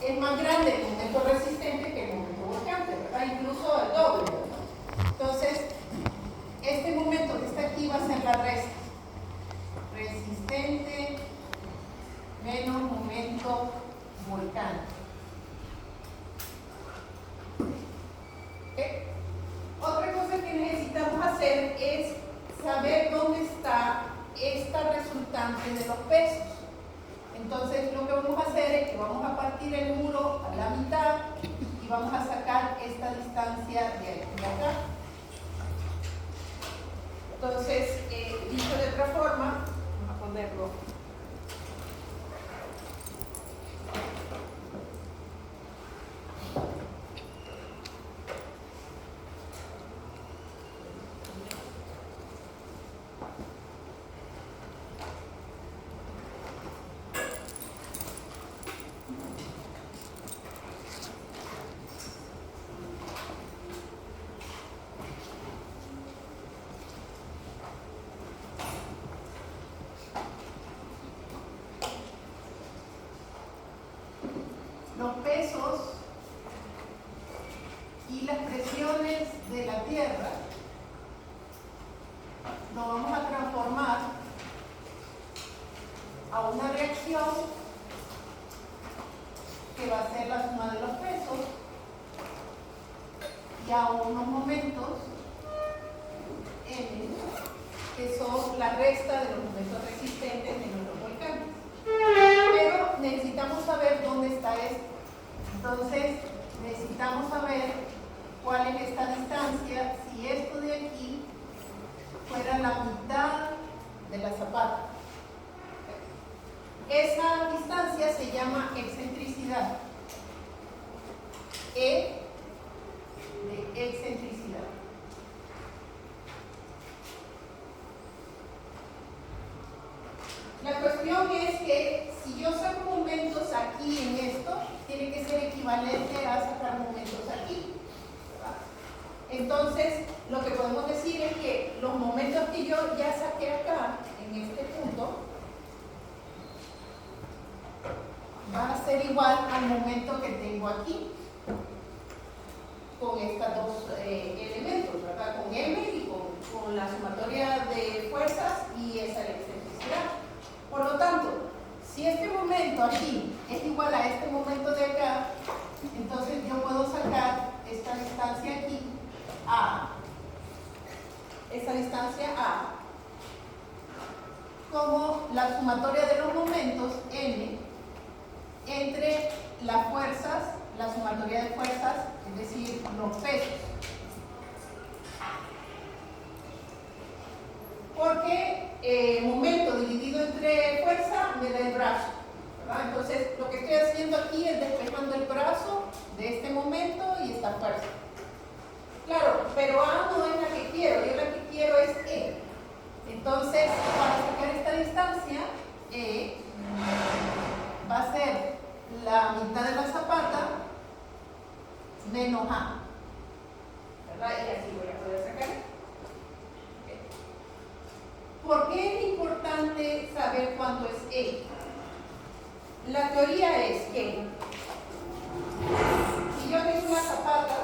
es más grande el momento resistente que el momento volcante, ¿verdad? Incluso el doble, ¿verdad? Entonces, este momento que está aquí va a ser la resta. Resistente menos momento volcante. Otra cosa que necesitamos hacer es saber dónde está esta resultante de los pesos. Entonces lo que vamos a hacer es que vamos a partir el muro a la mitad y vamos a sacar esta distancia de aquí a acá. Entonces, dicho de otra forma, vamos a ponerlo. Los pesos y las presiones de la Tierra lo vamos a transformar a una reacción que va a ser la suma de los pesos y a unos momentos n, que son la resta de los momentos resistentes de nuestros volcanes. Pero necesitamos saber dónde está esto. Entonces, necesitamos saber cuál es esta distancia, si esto de aquí fuera la mitad de la zapata. Esa distancia se llama excentricidad. E de excentricidad. La cuestión es que si yo saco momentos aquí en esto, tiene que ser equivalente a sacar momentos aquí, ¿verdad? Entonces, lo que podemos decir es que los momentos que yo ya saqué acá, en este punto, van a ser igual al momento que tengo aquí, con estos dos elementos, ¿verdad? Con M y con la sumatoria de fuerzas y esa excentricidad. Por lo tanto, si este momento aquí es igual a este momento de acá, entonces yo puedo sacar esta distancia aquí, A, esta distancia A, como la sumatoria de los momentos, N, entre las fuerzas, la sumatoria de fuerzas, es decir, los pesos. Porque momento dividido entre fuerza me da el brazo, ¿verdad? Entonces, lo que estoy haciendo aquí es despejando el brazo de este momento y esta fuerza. Claro, pero A no es la que quiero, yo la que quiero es E. Entonces, para sacar esta distancia, E va a ser la mitad de la zapata menos A, ¿verdad? Y así voy a poder sacar. ¿Por qué es importante saber cuánto es E? La teoría es que si yo tengo una zapata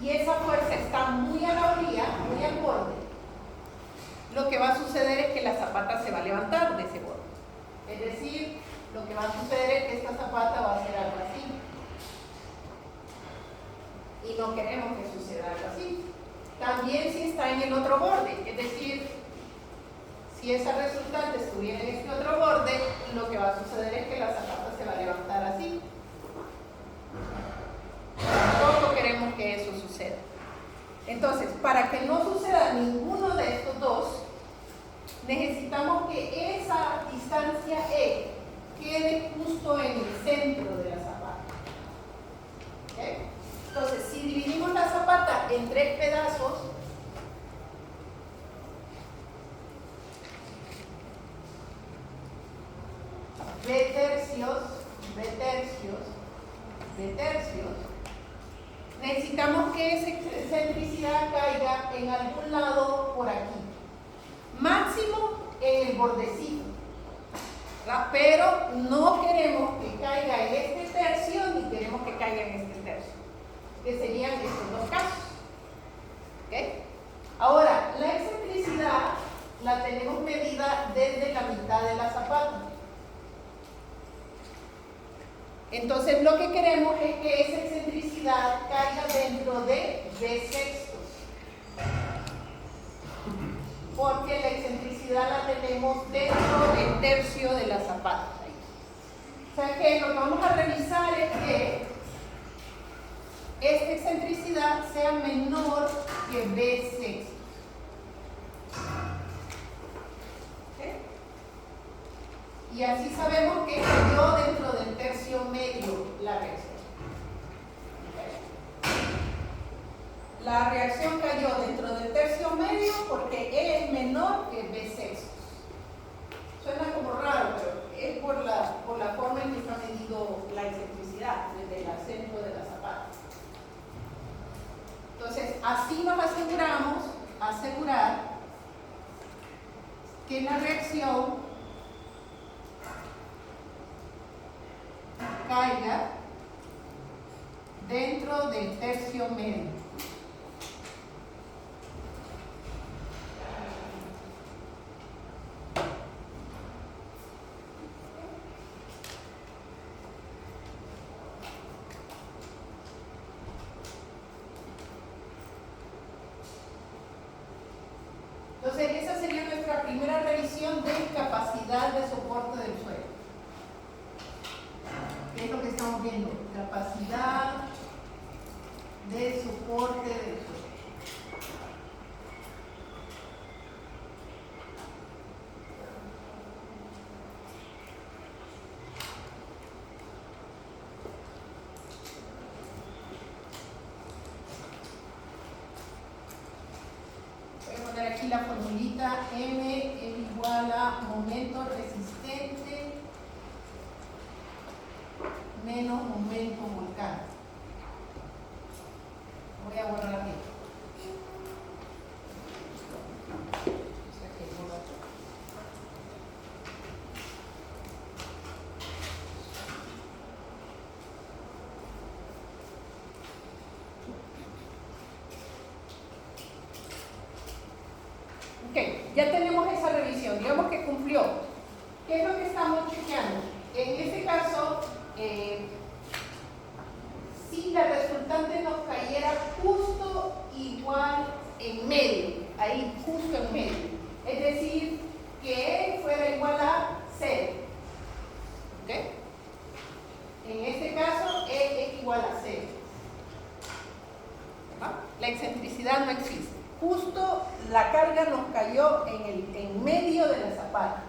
y esa fuerza está muy a la orilla, muy al borde, lo que va a suceder es que la zapata se va a levantar de ese borde. Es decir, lo que va a suceder es que esta zapata va a hacer algo así. Y no queremos que suceda algo así. También si está en el otro borde, es decir, si esa resultante estuviera en este otro borde, lo que va a suceder es que la zapata se va a levantar así. Tampoco queremos que eso suceda. Entonces, para que no suceda ninguno de estos dos, necesitamos que esa distancia E quede justo en el centro de la zapata. ¿Okay? Entonces, si dividimos la zapata en 3 pedazos, B tercios, B tercios, B tercios, necesitamos que esa excentricidad caiga en algún lado por aquí. Máximo en el el bordecito, ¿verdad? Pero no queremos que caiga en este tercio ni queremos que caiga en este tercio, que serían estos dos casos. ¿Okay? Ahora, la excentricidad la tenemos medida desde la mitad de la zapata. Entonces lo que queremos es que esa excentricidad caiga dentro de B sextos, porque la excentricidad la tenemos dentro del tercio de la zapata. O sea que lo que vamos a revisar es que esta excentricidad sea menor que B sextos. Y así sabemos que cayó dentro del tercio medio la reacción. La reacción cayó dentro del tercio medio porque E es menor que B sextos. Suena como raro, pero es por la forma en que está medido la excentricidad desde el centro de la zapata. Entonces, así nos aseguramos asegurar que la reacción caiga dentro del tercio medio. Entonces, esa sería nuestra primera revisión de capacidad de soporte del suelo. ¿Qué es lo que estamos viendo? Capacidad de soporte del suelo. Voy a poner aquí la formulita. M es igual a momento resistente menos momento volcán. Voy a borrar aquí. Ok, ya tenemos esa revisión, digamos que cumplió. ¿Qué es lo que estamos chequeando? En este caso, si la resultante nos cayera justo igual en medio, ahí justo en medio, es decir, que E fuera igual a 0. ¿Ok? En este caso, E es igual a 0. ¿No? La excentricidad no existe. Justo la carga nos cayó en medio de la zapata.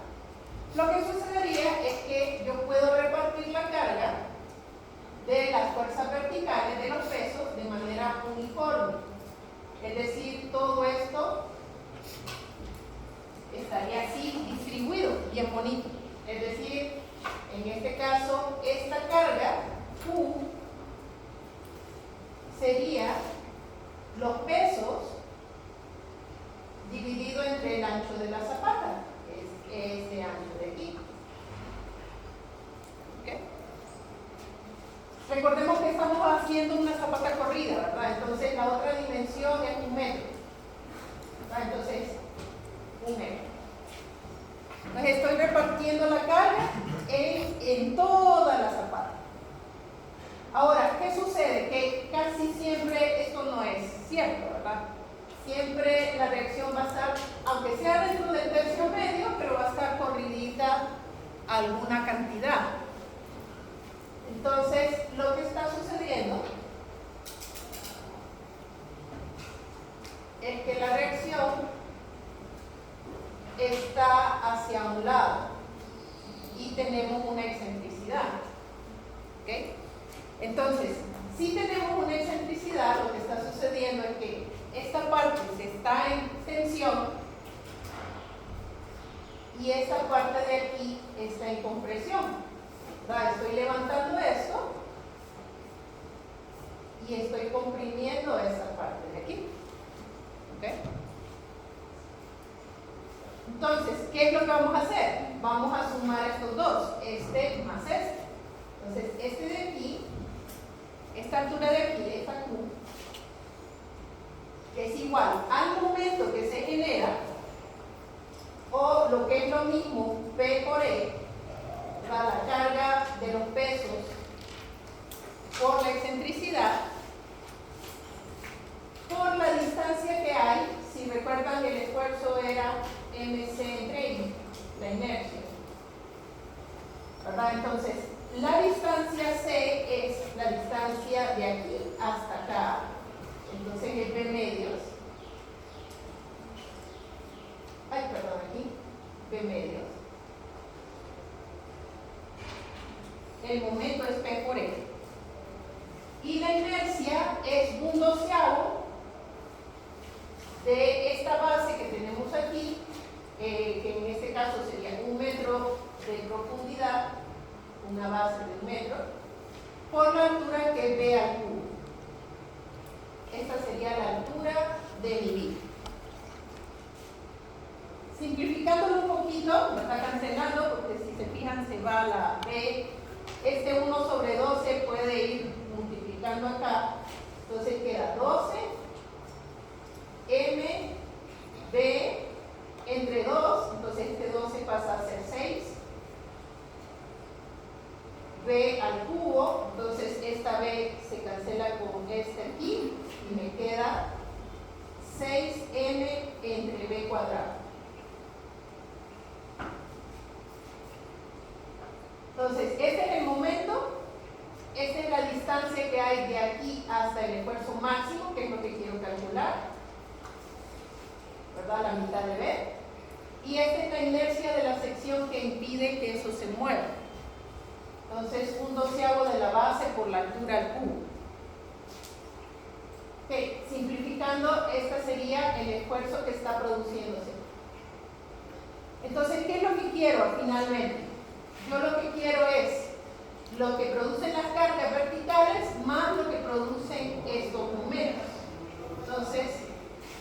Lo que sucedería es que yo puedo repartir la carga de las fuerzas verticales de los pesos de manera uniforme. Es decir, todo esto estaría así distribuido, bien bonito. Es decir, en este caso, esta carga Q sería los pesos dividido entre el ancho de la zapata, que es este ancho de aquí. ¿Okay? Recordemos que estamos haciendo una zapata corrida, ¿verdad? Entonces la otra dimensión es 1 metro. ¿Verdad? Entonces, 1 metro. Entonces estoy repartiendo la carga en toda la zapata. Ahora, ¿qué sucede? Que casi siempre esto no es cierto, ¿verdad? Siempre la reacción va a estar, aunque sea dentro del tercio medio, pero va a estar corridita alguna cantidad. Entonces, lo que está sucediendo es que la reacción está hacia un lado y tenemos una excentricidad. ¿Ok? Entonces, si tenemos una excentricidad, lo que está sucediendo es que esta parte se está en tensión y esta parte de aquí está en compresión. ¿Verdad? Estoy levantando esto y estoy comprimiendo esta parte de aquí. ¿Okay? Entonces, ¿qué es lo que vamos a hacer? Vamos a sumar estos dos, este más este. Entonces, este de aquí, esta altura de aquí, esta Q, es igual al momento que se genera, o lo que es lo mismo, P por E, la carga de los pesos por la excentricidad, por la distancia que hay. Si recuerdan que el esfuerzo era mc entre I, la inercia, ¿verdad? Entonces, la distancia C es la distancia de aquí hasta acá. Entonces, el P medios, aquí, P medios, el momento es P por E, y la inercia es 1/12 de esta base que tenemos aquí, que en este caso sería 1 metro de profundidad, una base de 1 metro, por la altura que es B al cubo. Esta sería la altura de mi B. Simplificándolo un poquito, me está cancelando porque si se fijan se va la B. Este 1/12 puede ir multiplicando acá, entonces queda 12 M B entre 2, entonces este 12 pasa a ser 6, B al cubo, entonces esta B se cancela con este aquí y me queda 6M entre B cuadrado. Entonces, este es el momento, esta es la distancia que hay de aquí hasta el esfuerzo máximo, que es lo que quiero calcular, ¿verdad? La mitad de B. Y esta es la inercia de la sección que impide que eso se mueva. Entonces, 1/12 de la base por la altura al cubo. Okay. Simplificando, este sería el esfuerzo que está produciéndose. Entonces, ¿qué es lo que quiero finalmente? Yo lo que quiero es lo que producen las cargas verticales más lo que producen estos momentos. Entonces,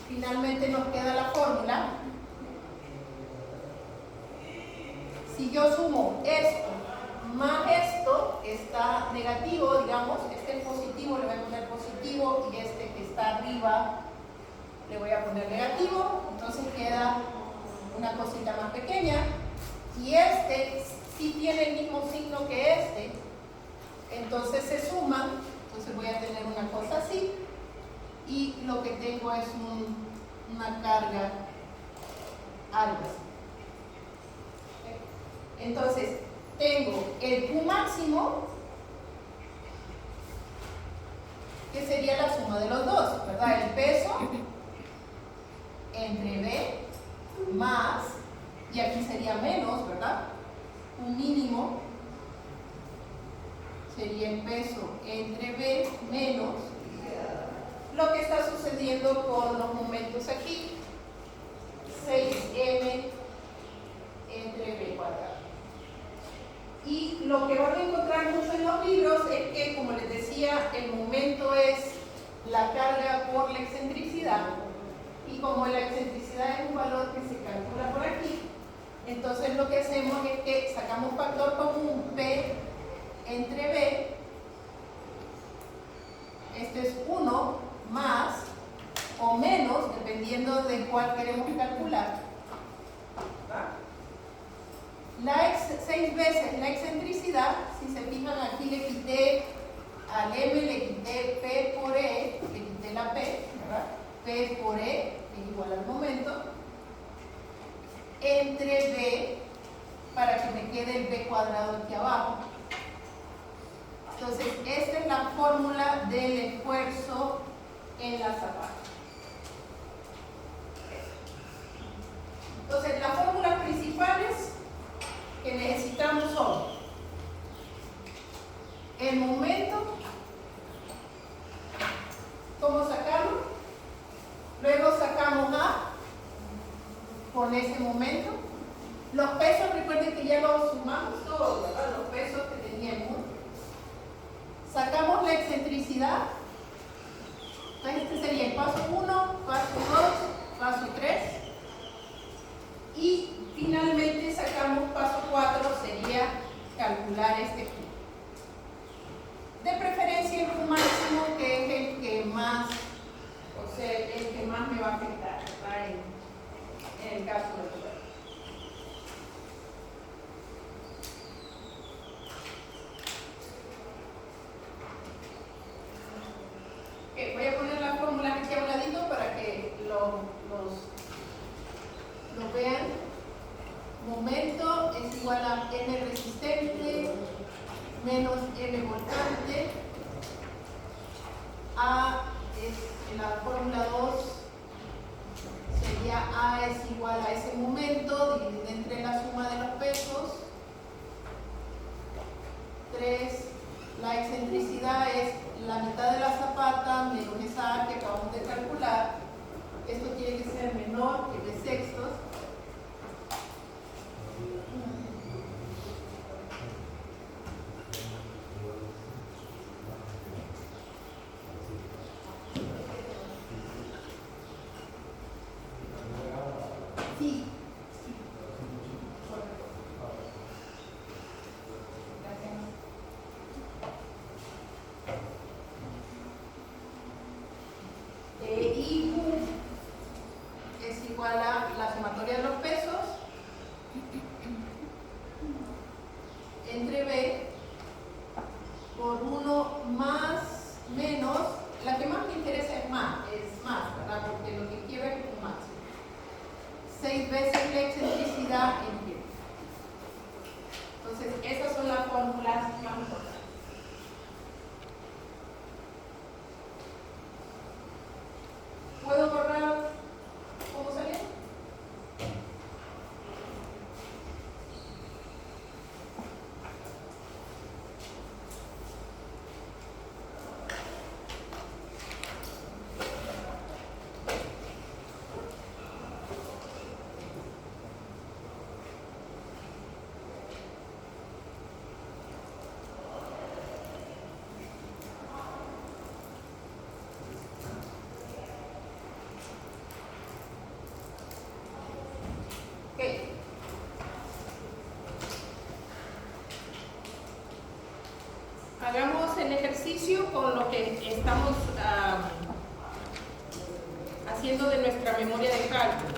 finalmente nos queda la fórmula. Si yo sumo esto más esto, está negativo, digamos, este es positivo, le voy a poner positivo, y este que está arriba le voy a poner negativo, entonces queda una cosita más pequeña, y este sí tiene el mismo signo que este, entonces se suman, entonces voy a tener una cosa así, y lo que tengo es una carga algo así. Entonces, tengo el Q máximo, que sería la suma de los dos, ¿verdad? El peso entre B más, y aquí sería menos, ¿verdad? Un mínimo sería el peso entre B menos lo que está sucediendo con los momentos aquí, 6M entre B cuadrado. Y lo que van a encontrar mucho en los libros es que, como les decía, el momento es la carga por la excentricidad, y como la excentricidad es un valor que se calcula por aquí, entonces lo que hacemos es que sacamos factor común P entre B, esto es 1 más o menos, dependiendo de cuál queremos calcular. 6 veces la excentricidad, si se fijan aquí le quité al M, le quité P por E, le quité la P, ¿verdad? P por E es igual al momento, entre B, para que me quede el B cuadrado aquí abajo. Entonces, esta es la fórmula del esfuerzo en la zapata. Entonces, las fórmulas principales que necesitamos son el momento, ¿cómo sacarlo? Luego sacamos A con ese momento. Los pesos, recuerden que ya los sumamos todos, ¿verdad? Los pesos que teníamos. Sacamos la excentricidad. Entonces este sería el paso 1, paso 2, paso 3. Y finalmente sacamos paso 4, sería calcular este Q. De preferencia el Q máximo, que es el que más, o sea, el que más me va a afectar, ¿verdad? En el caso del cuerpo. Voy a poner la fórmula aquí a un ladito para que lo vean. Momento es igual a N resistente menos M voltante. A es la fórmula 2, sería A es igual a ese momento dividido entre la suma de los pesos. 3, la excentricidad es la mitad de la zapata menos esa A que acabamos de calcular. Esto tiene que ser menor que B sextos. Sí. Y Q es igual a la sumatoria de los pesos entre B por 1 más menos, la que más me interesa es más, ¿verdad? Porque lo que quiero es un máximo. 6 veces la excentricidad en pie. Entonces, esas son las fórmulas más importantes. ¿Puedo borrar cómo salió? Okay. Hagamos el ejercicio con lo que estamos haciendo de nuestra memoria de cálculo.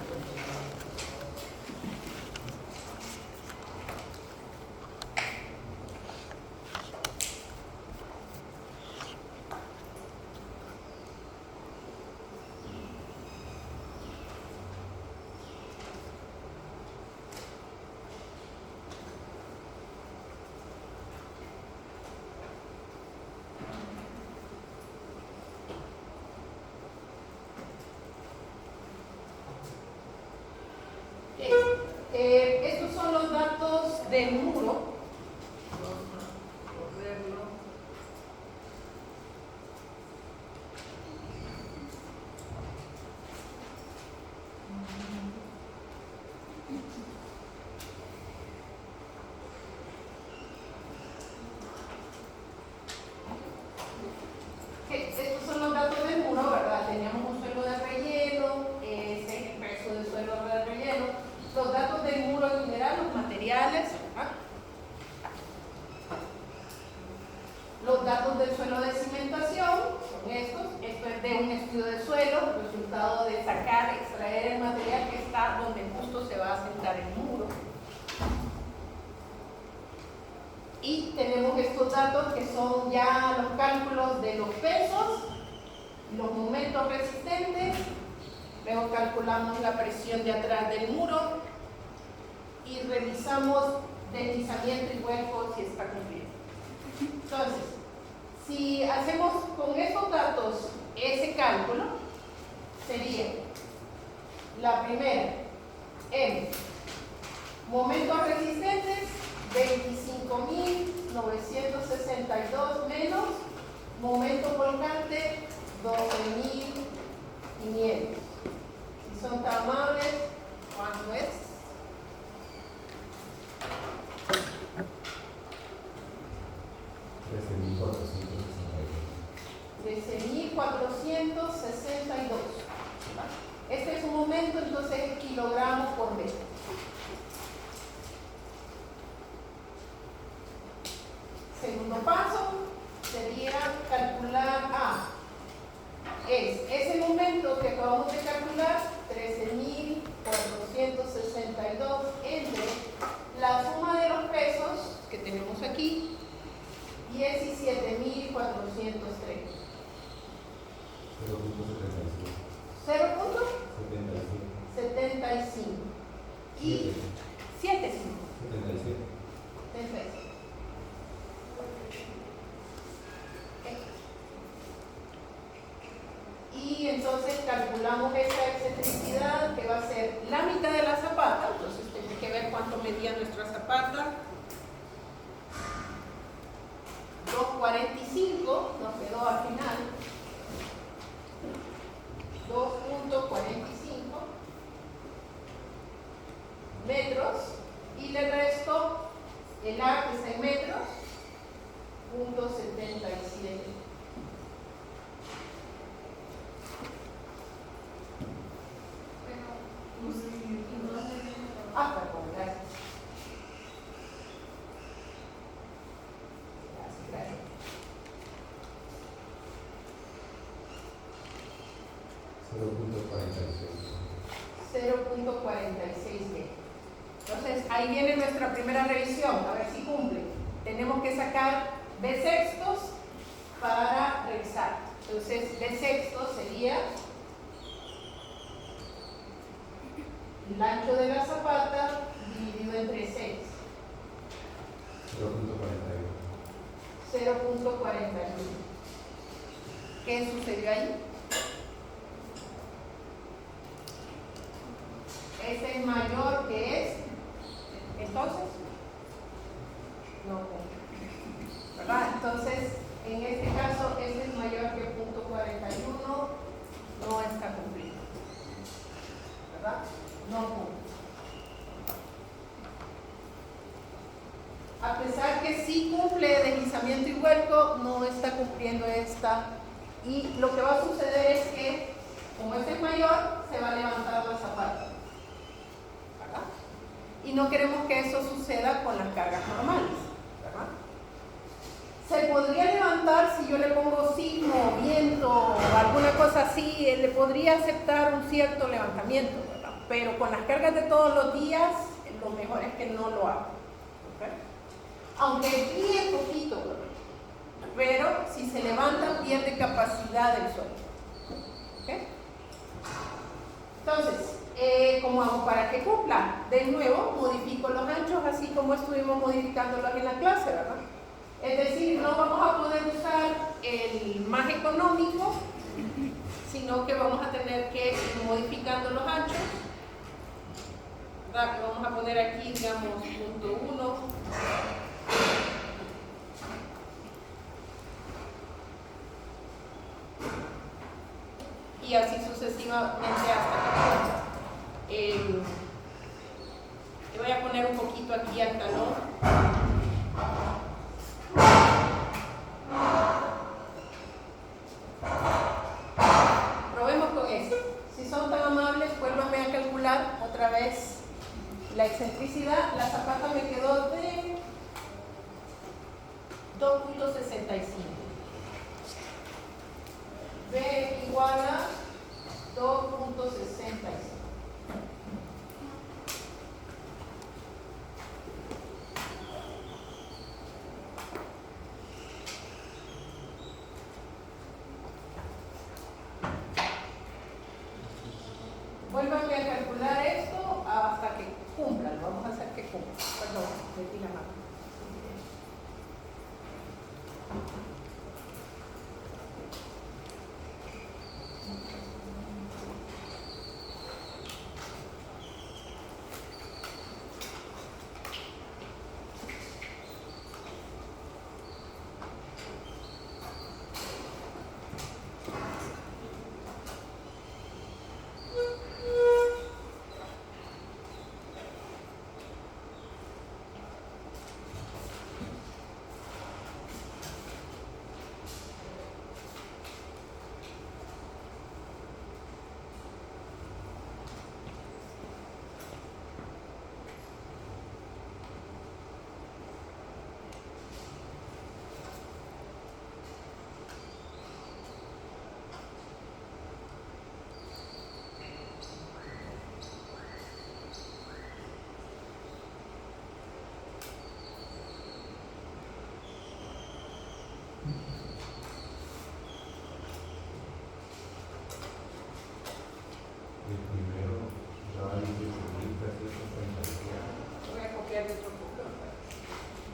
Estos son los datos del muro. Vamos a correrlo. Estos son los datos del muro, ¿verdad? Teníamos un suelo de relleno, ese es el peso del suelo de relleno. Los datos del muro en general, los materiales, los datos del suelo de cimentación son estos. Esto es de un estudio de suelo, resultado de sacar, extraer el material que está donde justo se va a sentar el muro. Y tenemos estos datos que son ya los cálculos de los pesos, los momentos resistentes, luego calculamos la presión de atrás del muro y revisamos deslizamiento y vuelco si está cumplido. Entonces, si hacemos con estos datos ese cálculo, sería la primera, M, momentos resistentes, 25.962 menos momento volcante, 12.500. Si son tan amables, ¿cuánto es? $13.462. Este es un momento, entonces kilogramos por metro. 32 entre la suma de los pesos que tenemos aquí, 17.430. 0.75 y 75. Y entonces calculamos esta excentricidad que va a ser la mitad de la zapata. Entonces tenemos que ver cuánto medía nuestra zapata. 2.45 nos quedó al final. 2.45 metros, y le resto el A, que es en metros, 0.77. Perdón, gracias. Gracias. 0.46B. Entonces, ahí viene nuestra primera revisión, a ver si cumple. Tenemos que sacar B sextos para revisar. Entonces, B sextos sería el ancho de la zapata dividido entre 6. 0.41. ¿Qué sucedió ahí? Este es mayor que este. Entonces, no cumple, ¿verdad? Entonces, en este caso, este es mayor que 0.41, no está cumplido, ¿verdad? No cumple. A pesar que sí cumple deslizamiento y vuelco, no está cumpliendo esta. Y lo que va a suceder es que, como este es mayor, se va a levantar la zapata. Y no queremos que eso suceda con las cargas normales, ¿verdad? Se podría levantar si yo le pongo sismo, viento o alguna cosa así, le podría aceptar un cierto levantamiento, ¿verdad? Pero con las cargas de todos los días, lo mejor es que no lo haga, ¿okay? Aunque bien poquito, ¿verdad? Pero si se levanta, pierde capacidad del suelo, ¿okay? Entonces, ¿cómo hago para que cumpla? De nuevo, modifico los anchos así como estuvimos modificándolos en la clase, ¿verdad? Es decir, no vamos a poder usar el más económico, sino que vamos a tener que ir modificando los anchos, ¿verdad? Vamos a poner aquí, digamos, punto 1. Y así sucesivamente hasta que le voy a poner un poquito aquí al talón. Probemos con esto. Si son tan amables, vuélvanme a calcular otra vez la excentricidad. La zapata me quedó de 2.65. B igual a 2.65. Vuélvanme a calcular esto hasta que cumpla. Lo vamos a hacer que cumpla. Perdón, metí la mano.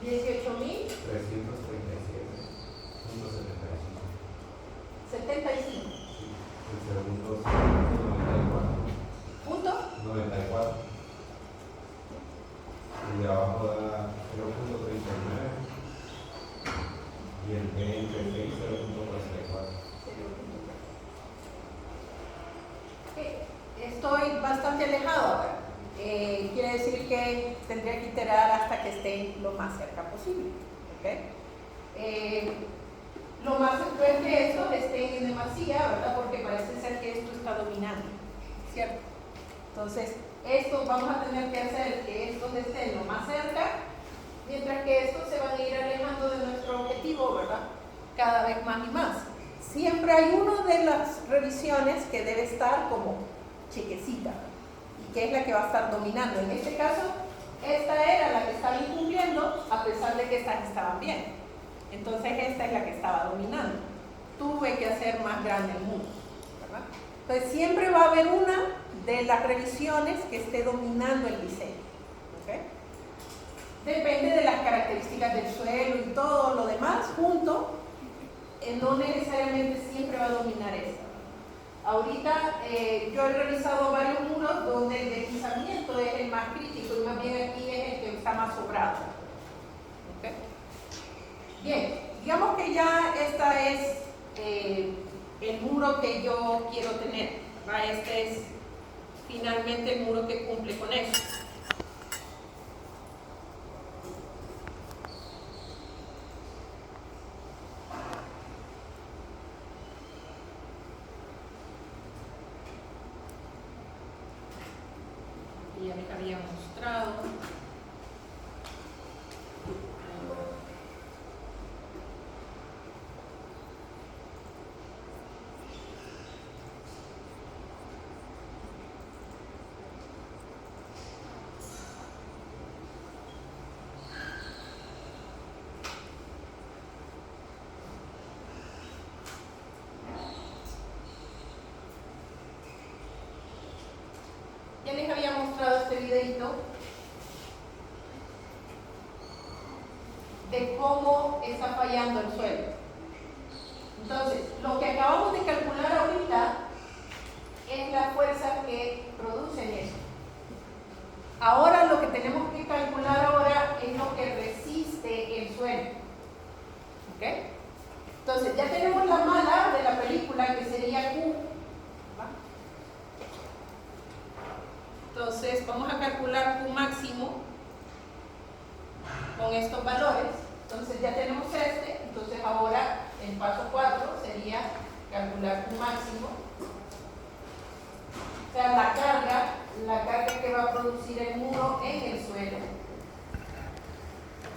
18.337.75. 337.75. El segundo es 94. ¿Punto? 94. Y de abajo da 0.39. Y el B entre 6, 0.44. Estoy bastante alejado ahora. Quiere decir que tendría que iterar hasta que esté lo más cerca posible. ¿Okay? Lo más seguro es que esto esté en demasía, ¿verdad? Porque parece ser que esto está dominando, ¿cierto? Entonces, esto vamos a tener que hacer que estos estén lo más cerca, mientras que estos se van a ir alejando de nuestro objetivo, ¿verdad? Cada vez más y más. Siempre hay una de las revisiones que debe estar como chequecita, y que es la que va a estar dominando. En este caso, esta era la que estaba incumpliendo, a pesar de que estas estaban bien. Entonces, esta es la que estaba dominando. Tuve que hacer más grande el muro, ¿verdad? Entonces, siempre va a haber una de las revisiones que esté dominando el diseño. ¿Okay? Depende de las características del suelo y todo lo demás junto. No necesariamente siempre va a dominar esta. Ahorita yo he revisado varios muros donde el deslizamiento es el más crítico y más bien aquí es el que está más sobrado. ¿Okay? Bien, digamos que ya esta es el muro que yo quiero tener, ¿verdad? Este es finalmente el muro que cumple con eso. Ya les había mostrado. Ya les había mostrado este videito de cómo está fallando el suelo. Entonces, lo que acabamos de calcular ahorita es la fuerza que producen eso. Ahora lo que tenemos que calcular ahora es lo que resiste el suelo. ¿Ok? Entonces, ya tenemos la mala de la película, que sería Q. Entonces, vamos a calcular Q máximo con estos valores. Entonces, ya tenemos este. Entonces, ahora el paso 4 sería calcular Q máximo. O sea, la carga que va a producir el muro en el suelo.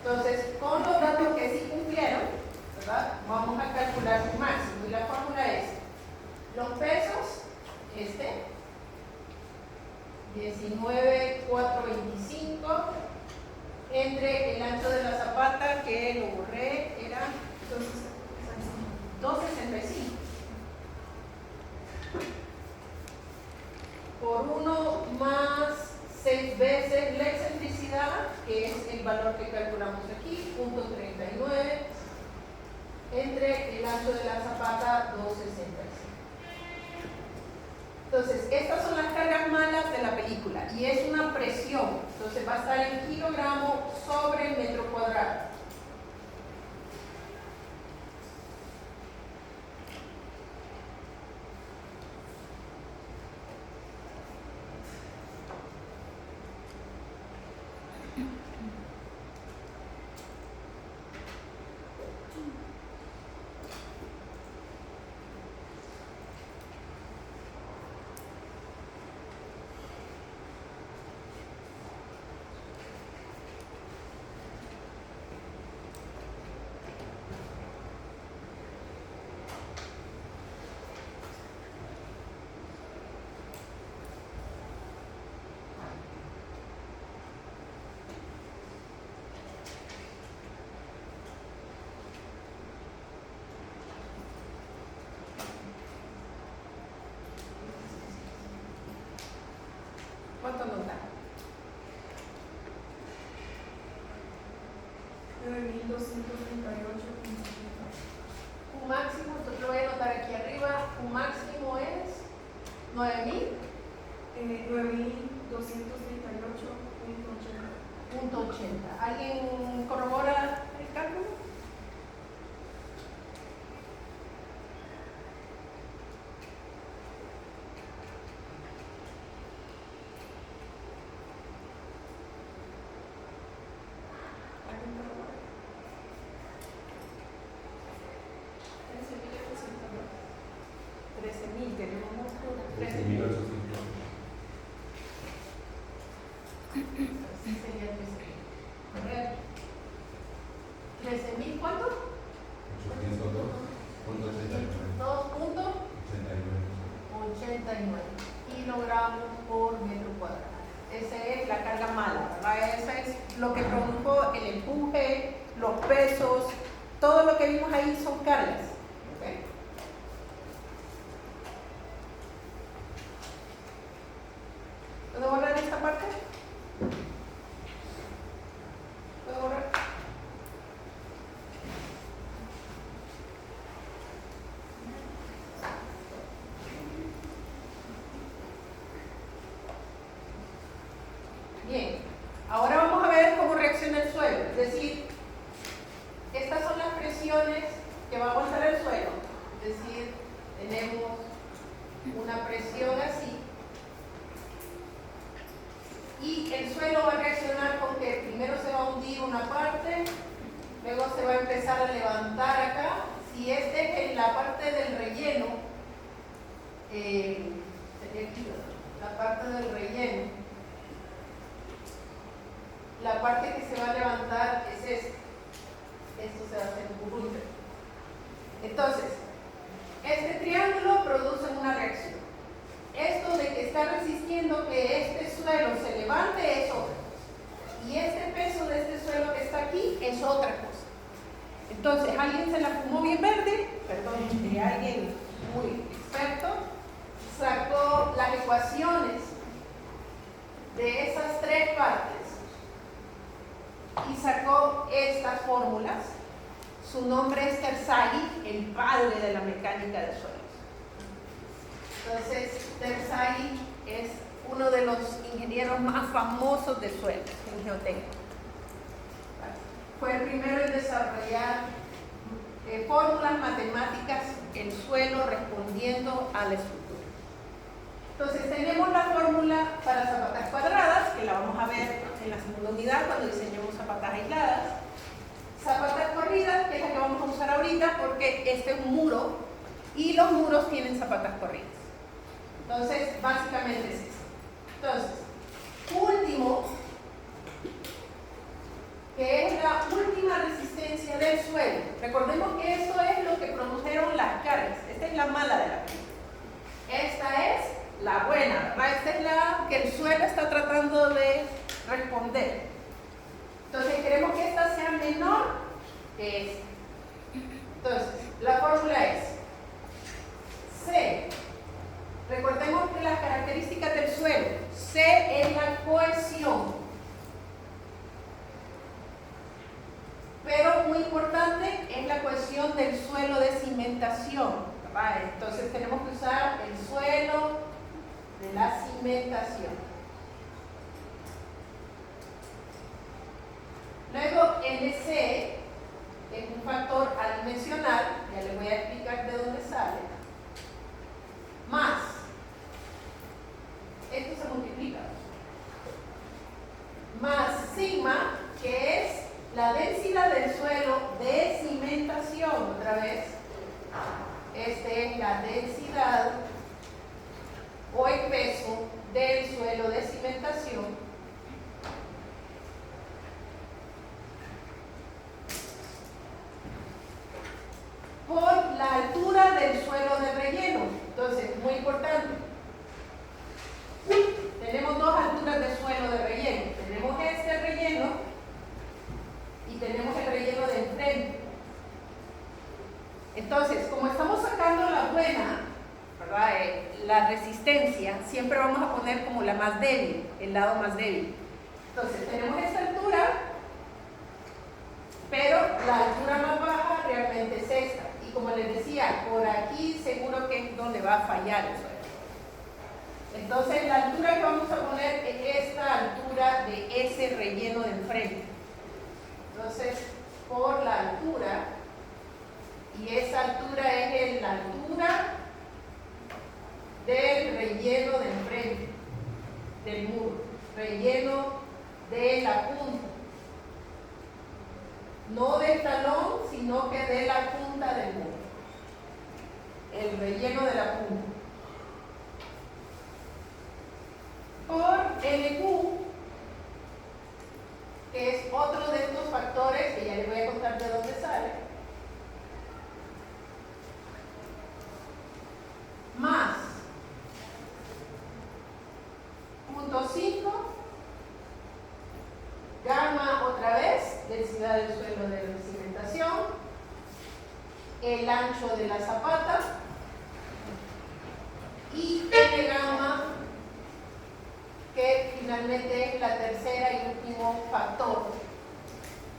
Entonces, con los datos que sí cumplieron, ¿verdad? Vamos a calcular Q máximo. Y la fórmula es los pesos, 19,425 entre el ancho de la zapata, que lo borré, era 2,65 por 1 más 6 veces la excentricidad, que es el valor que calculamos aquí, 0.39 entre el ancho de la zapata, 2,65. Entonces, estas son las cargas malas de la película y es una presión. Entonces, va a estar en kilogramo sobre el metro cuadrado. ¿Cuánto nos da? Un máximo, entonces lo voy a anotar aquí arriba, un máximo es 9.000. 9.238.80. ¿Alguien corrobora el cálculo? ¿Alguien corrobora? 13.000, tenemos más. 13.800. Sí, sería 13.000. A ver. 13.000, ¿cuánto? 2.89 kilogramos por metro cuadrado. Esa es la carga mala, ¿verdad? Esa es lo que produjo el empuje, los pesos, todo lo que vimos ahí son cargas. ¿Ok? ¿Puedo borrar esta parte? ¿Puedo borrar? Bien, ahora vamos a ver cómo reacciona el suelo. Es decir, estas son las presiones que va a aguantar el suelo. Es decir, tenemos una presión así. Y el suelo va a reaccionar con que primero se va a hundir una parte, luego se va a empezar a levantar acá. Si este es en la parte del relleno, sería aquí, la parte del relleno, la parte que se va a levantar es esta. Esto se va a hacer un burbuja. Entonces, este triángulo produce una reacción. Esto de que está resistiendo que este suelo se levante es otra cosa. Y este peso de este suelo que está aquí es otra cosa. Entonces, alguien se la fumó bien verde, perdón, alguien muy experto, sacó las ecuaciones de esas tres partes y sacó estas fórmulas. Su nombre es Terzaghi, el padre de la mecánica de suelos. Entonces, Terzaghi es uno de los ingenieros más famosos de suelos en geotécnica. Fue el primero en desarrollar fórmulas matemáticas, el suelo respondiendo a la estructura. Entonces, tenemos la fórmula para zapatas cuadradas, que la vamos a ver en la segunda unidad cuando diseñemos zapatas aisladas. Zapatas corridas, que es la que vamos a usar ahorita porque este es un muro y los muros tienen zapatas corridas. Entonces, básicamente es eso. Entonces, último, que es la última resistencia del suelo. Recordemos que esto es lo que produjeron las cargas. Esta es la mala de la película. Esta es la buena, ¿verdad? Esta es la que el suelo está tratando de responder. Entonces, queremos que esta sea menor que esta. Entonces, la fórmula es C. Recordemos que las características del suelo. C es la cohesión. Pero muy importante es la cohesión del suelo de cimentación. ¿Verdad? Entonces tenemos que usar el suelo de la cimentación. Luego NC es un factor adimensional, ya les voy a explicar de dónde sale, más, esto se multiplica, más sigma, que es la densidad del suelo de cimentación, otra vez, este es la densidad o el peso del suelo de cimentación, por la altura del suelo de relleno. Entonces, muy importante. Tenemos dos alturas de suelo de relleno. Tenemos este relleno y tenemos el relleno de enfrente. Entonces, como estamos sacando la buena, ¿verdad? La resistencia, siempre vamos a poner como la más débil, el lado más débil. Entonces, tenemos esta altura, pero frente. Entonces, por la altura, y esa altura es la altura del relleno del frente, del muro, relleno de la punta. No del talón, sino que de la punta del muro. El relleno de la punta. Por NQ, que es otro de estos factores que ya les voy a contar de dónde sale, más 0.5 gamma otra vez, densidad del suelo de la cimentación, el ancho de la zapata y N gamma, que finalmente es la tercera y último factor,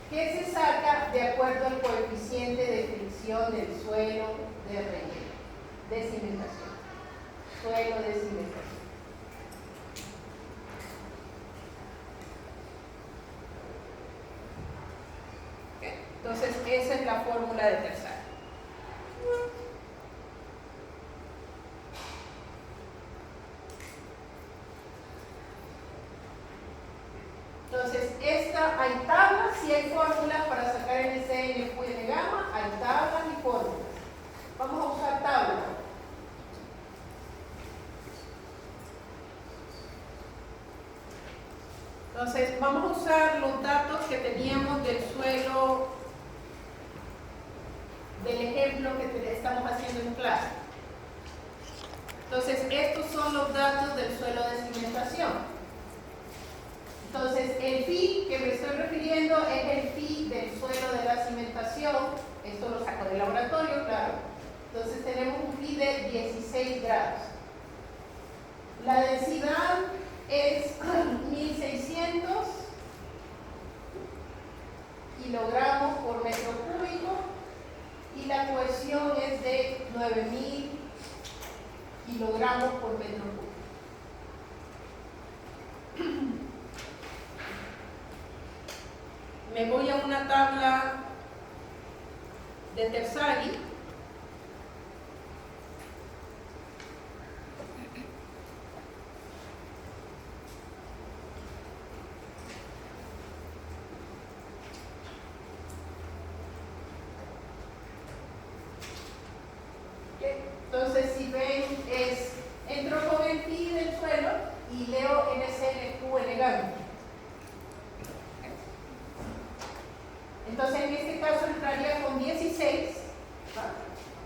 que se saca de acuerdo al coeficiente de fricción del suelo de relleno, de cimentación, suelo de cimentación. Entonces, esa es la fórmula de Terzaghi. Entonces, hay tablas, si hay fórmulas para sacar NC, NQ y N gamma, hay tablas y fórmulas. Vamos a usar tablas. Entonces, vamos a usar los datos que teníamos del suelo, del ejemplo que estamos haciendo en clase. Entonces, estos son los datos del suelo de cimentación. Entonces, el phi que me estoy refiriendo es el phi del suelo de la cimentación. Esto lo saco del laboratorio, claro. Entonces, tenemos un phi de 16 grados. La densidad es 1600 kilogramos por metro cúbico y la cohesión es de 9000 kilogramos por metro cúbico. Me voy a una tabla de Terzaghi. Entonces, si ven, entro con el phi del suelo y leo NC, NQ, N gamma. Entonces, en este caso entraría con 16, ¿va?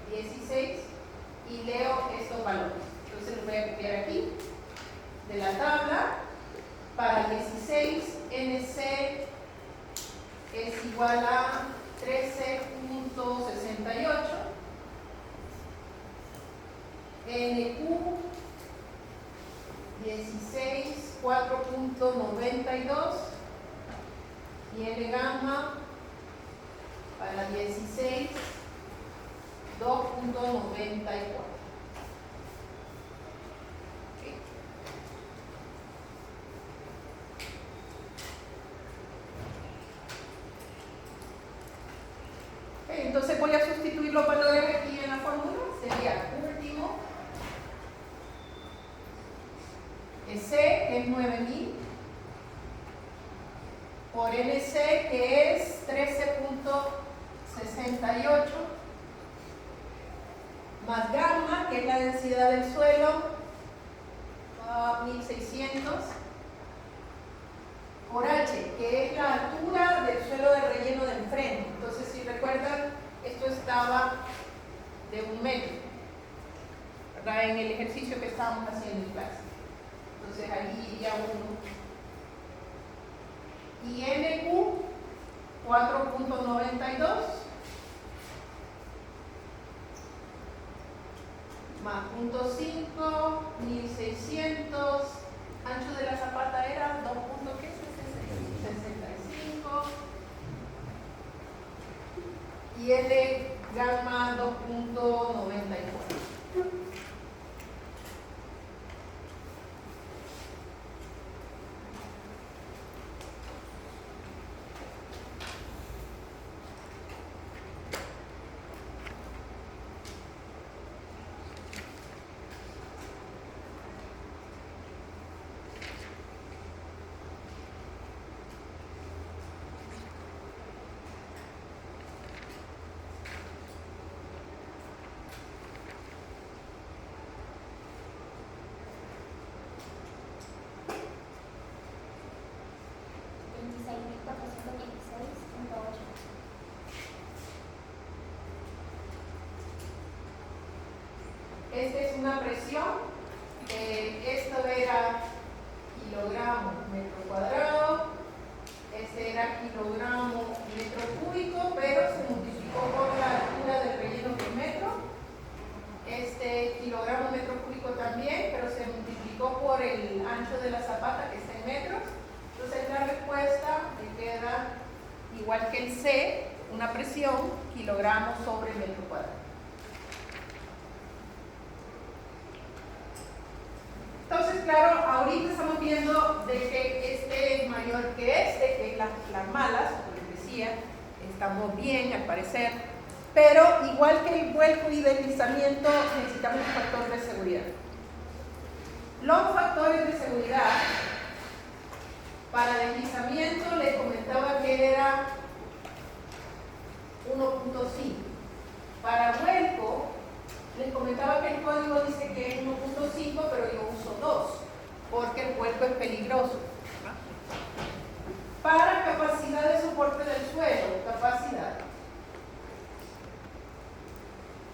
16, y leo estos valores. Entonces, los voy a copiar aquí, de la tabla. Para 16, NC es igual a 13.68. NQ 16, 4.92 y N gamma para 16, 2.94. Entonces voy a sustituir los valores aquí en la fórmula. Sería último C, que es 9000, por NC, que es 13.68, más gamma, que es la densidad del suelo, 1600, por H, que es la altura del suelo de relleno del frente. Entonces, si recuerdan, esto estaba de 1 metro, ¿verdad? En el ejercicio que estábamos haciendo en clase. Entonces, ahí iría 1. Y NQ, 4.92, más 0.5, 1600, ancho de la zapata era 2.65 y L gamma 2.94. esta es una presión. Esto era kilogramo metro cuadrado, este era kilogramo metro cúbico, pero se multiplicó por la altura del relleno que es metro. Este kilogramo metro cúbico también, pero se multiplicó por el ancho de la zapata que está en metros. Entonces la respuesta me queda igual que el C, una presión, kilogramos sobre metro cuadrado. Entonces, claro, ahorita estamos viendo de que este es mayor que este, que las malas, como les decía, estamos bien al parecer, pero igual que el vuelco y deslizamiento necesitamos un factor de seguridad. Los factores de seguridad para deslizamiento les comentaba que era 1.5. Para vuelco les comentaba que el código dice que es 1.5, pero yo uso 2 porque el vuelco es peligroso. Para capacidad de soporte del suelo, capacidad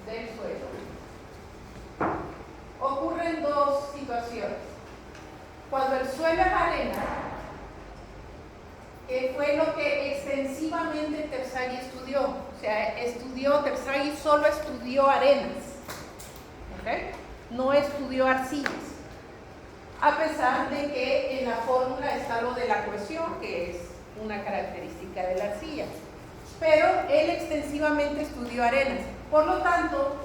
del suelo, ocurren dos situaciones. Cuando el suelo es arena, que fue lo que extensivamente Terzaghi estudió, o sea, Terzaghi solo estudió arenas, ¿okay? No estudió arcillas, a pesar de que en la fórmula está lo de la cohesión, que es una característica de la arcilla, pero él extensivamente estudió arenas. Por lo tanto,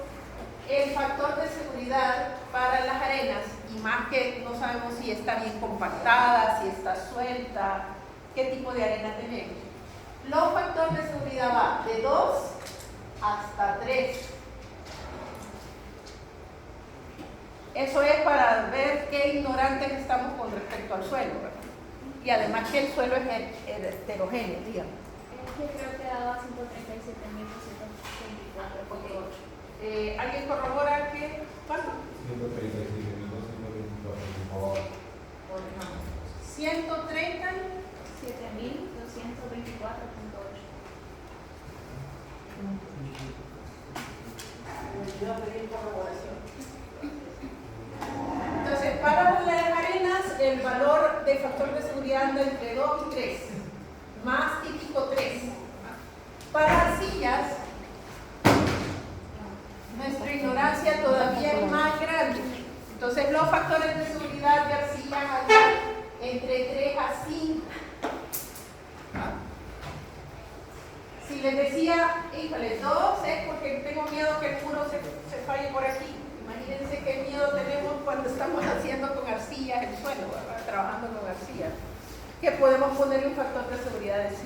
el factor de seguridad para las arenas, y más que no sabemos si está bien compactada, si está suelta, qué tipo de arena tenemos, los factores de seguridad va de 2 hasta 3. Eso es para ver qué ignorantes estamos con respecto al suelo, ¿verdad? Y además que el suelo es heterogéneo, digamos. Yo creo que daba 137.224.8. ¿Alguien corrobora qué? ¿Cuánto? 130. 7.224.8. Yo pedí corroboración. Entonces, para las arenas, el valor de factor de seguridad anda entre 2 y 3, más típico 3. Para arcillas, nuestra ignorancia todavía es más grande. Entonces, los factores de seguridad de arcillas andan entre 3 a 5. Si les decía, híjole, 2 es porque tengo miedo que el muro se falle por aquí. Imagínense qué miedo tenemos cuando estamos haciendo con arcillas el suelo, ¿verdad? Trabajando con arcillas, que podemos poner un factor de seguridad de 5.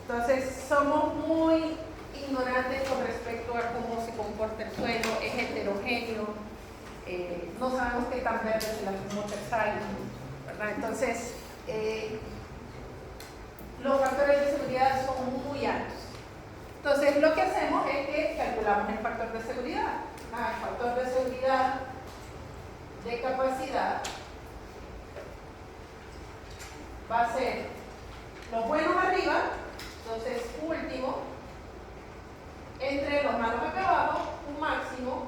Entonces, somos muy ignorantes con respecto a cómo se comporta el suelo, es heterogéneo, no sabemos qué tan verde se la formó Terzaghi, ¿verdad? Entonces, los factores de seguridad son muy altos. Entonces, lo que hacemos es que calculamos el factor de seguridad. El factor de seguridad de capacidad va a ser los buenos arriba, entonces último, entre los malos acá abajo, un máximo,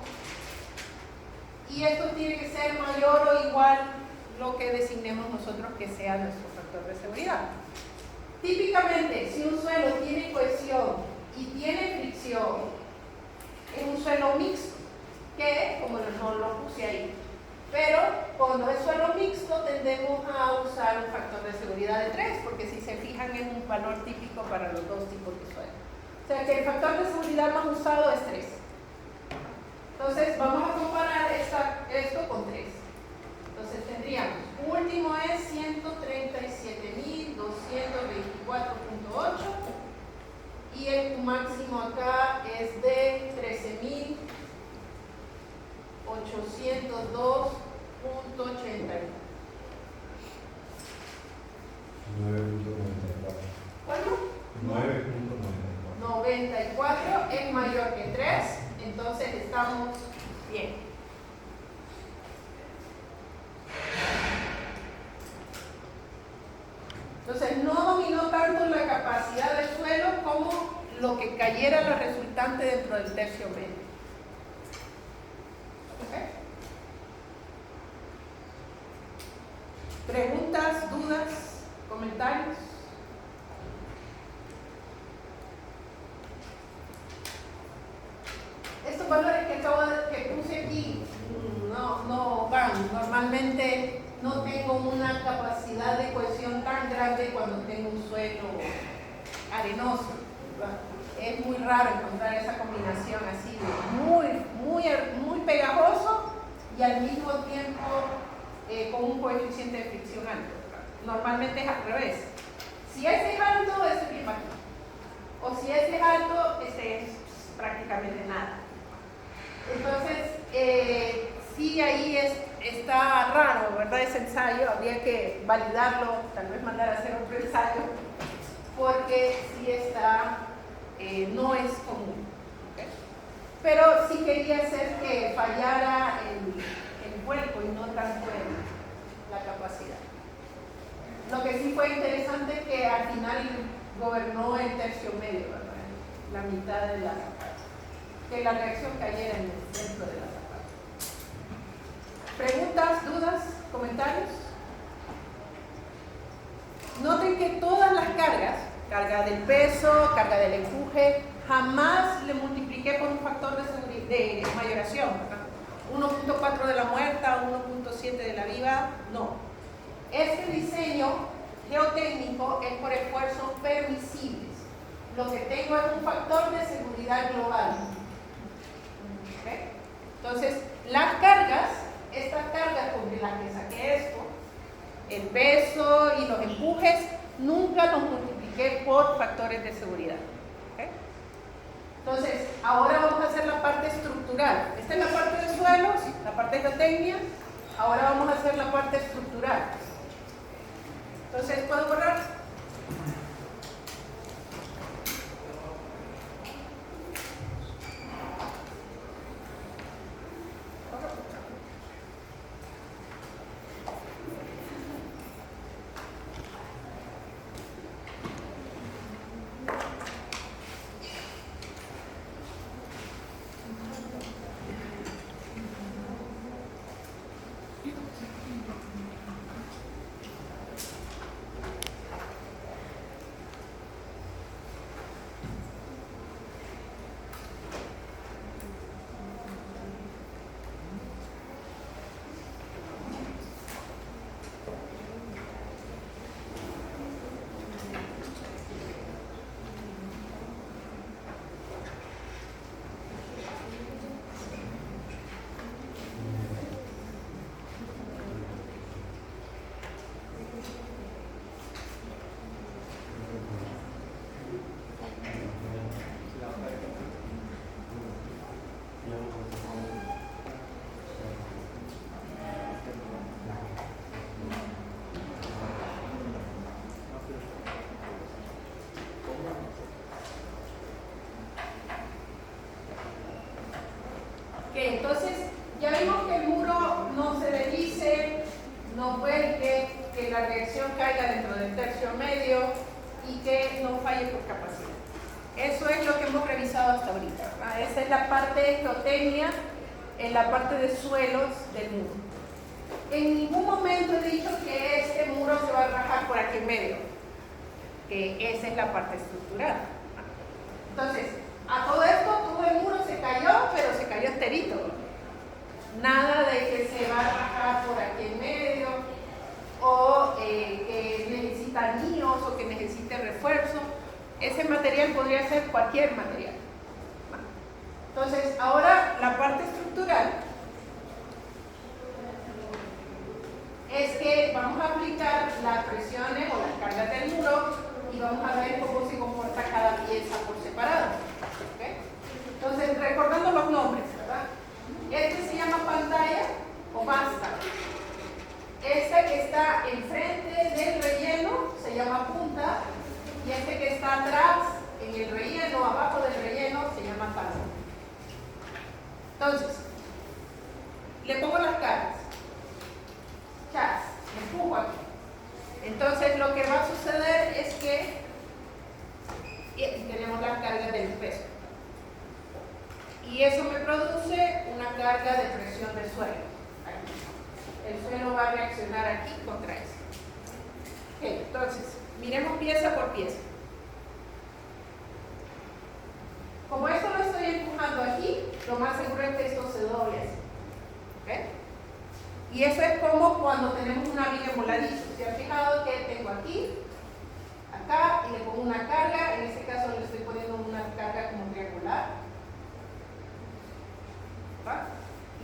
y esto tiene que ser mayor o igual lo que designemos nosotros que sea nuestro factor de seguridad. Típicamente, si un suelo tiene cohesión y tiene fricción, es un suelo mixto, que como no lo puse ahí, pero cuando es suelo mixto tendemos a usar un factor de seguridad de 3, porque si se fijan es un valor típico para los dos tipos de suelo. O sea que el factor de seguridad más usado es 3. Entonces vamos a comparar esto con 3. Entonces tendríamos, último es 137.224.8 y el máximo acá es de 13.802.80. 9.94. ¿Cuánto? 9.94. 94 es mayor que 3, entonces estamos bien. Entonces no dominó tanto la capacidad del suelo como lo que cayera la resultante dentro del tercio medio. ¿Preguntas, dudas, comentarios? Estos valores que puse aquí no van. Normalmente no tengo una capacidad de cohesión tan grande cuando tengo un suelo arenoso, ¿verdad? Es muy raro encontrar esa combinación así de muy pegajoso y al mismo tiempo con un coeficiente de fricción alto. Normalmente es al revés. Si ese es alto, ese es bien bajito. O si ese es alto, ese es prácticamente nada. Entonces, sí, ahí está raro, ¿verdad? Ese ensayo, habría que validarlo, tal vez mandar a hacer otro ensayo, porque sí está, no es común. ¿Okay? Pero sí quería hacer que fallara el cuerpo y no tanto la capacidad. Lo que sí fue interesante es que al final gobernó el tercio medio, ¿verdad? La mitad de la zapata. Que la reacción cayera en el centro de la zapata. ¿Preguntas, dudas, comentarios? Noten que todas las cargas, carga del peso, carga del empuje, jamás le multipliqué por un factor de mayoración, ¿verdad? 1.4 de la muerta, 1.7 de la viva, no. Este diseño geotécnico es por esfuerzos permisibles. Lo que tengo es un factor de seguridad global. ¿Okay? Entonces, las cargas, estas cargas con las que saqué esto, el peso y los empujes, nunca los multipliqué por factores de seguridad. ¿Okay? Entonces, ahora vamos a hacer la parte estructural. Esta es la parte de suelos, la parte de geotecnia. Ahora vamos a hacer la parte estructural. Entonces, ¿puedo borrar? Entonces, ya vimos que el muro no se deslice, no vuelque, que la reacción caiga dentro del tercio medio y que no falle por capacidad. Eso es lo que hemos revisado hasta ahorita, ¿verdad? Esa es la parte de geotecnia, en la parte de suelos del muro. En ningún momento he dicho que este muro se va a rajar por aquí en medio, que esa es la parte estructural. Entonces, a todo esto, todo el muro se cayó, pero se cayó enterito. Nada de que se va a rajar por aquí en medio, o que necesita anillos, o que necesite refuerzo. Ese material podría ser cualquier material. Entonces, ahora la parte estructural es que vamos a aplicar las presiones o las cargas del muro y vamos a ver cómo se comporta cada pieza por separado. ¿Okay? Entonces, recordando los nombres, ¿verdad? Este se llama pantalla o basta. Este que está enfrente del relleno se llama punta y este que está atrás en el relleno, abajo del relleno, se llama talón. Entonces, le pongo las cargas. Chas, me empujo aquí. Entonces, lo que va a suceder es que pieza por pieza. Como esto lo estoy empujando aquí, lo más seguro es que esto se doble así. ¿Ok? Y eso es como cuando tenemos una viga en voladizo. ¿Se han fijado que tengo aquí, acá, y le pongo una carga? En este caso le estoy poniendo una carga como triangular. ¿Va?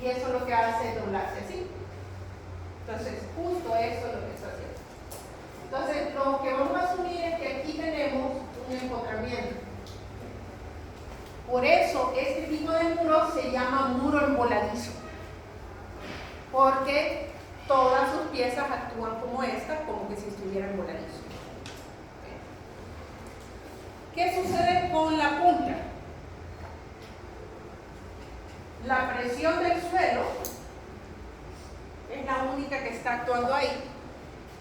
Y eso es lo que hace doblarse así. Entonces, justo eso es lo que está haciendo. Entonces, lo que vamos a asumir es que aquí tenemos un empotramiento. Por eso, este tipo de muro se llama muro envoladizo. Porque todas sus piezas actúan como esta, como que si estuviera envoladizo. ¿Qué sucede con la punta? La presión del suelo es la única que está actuando ahí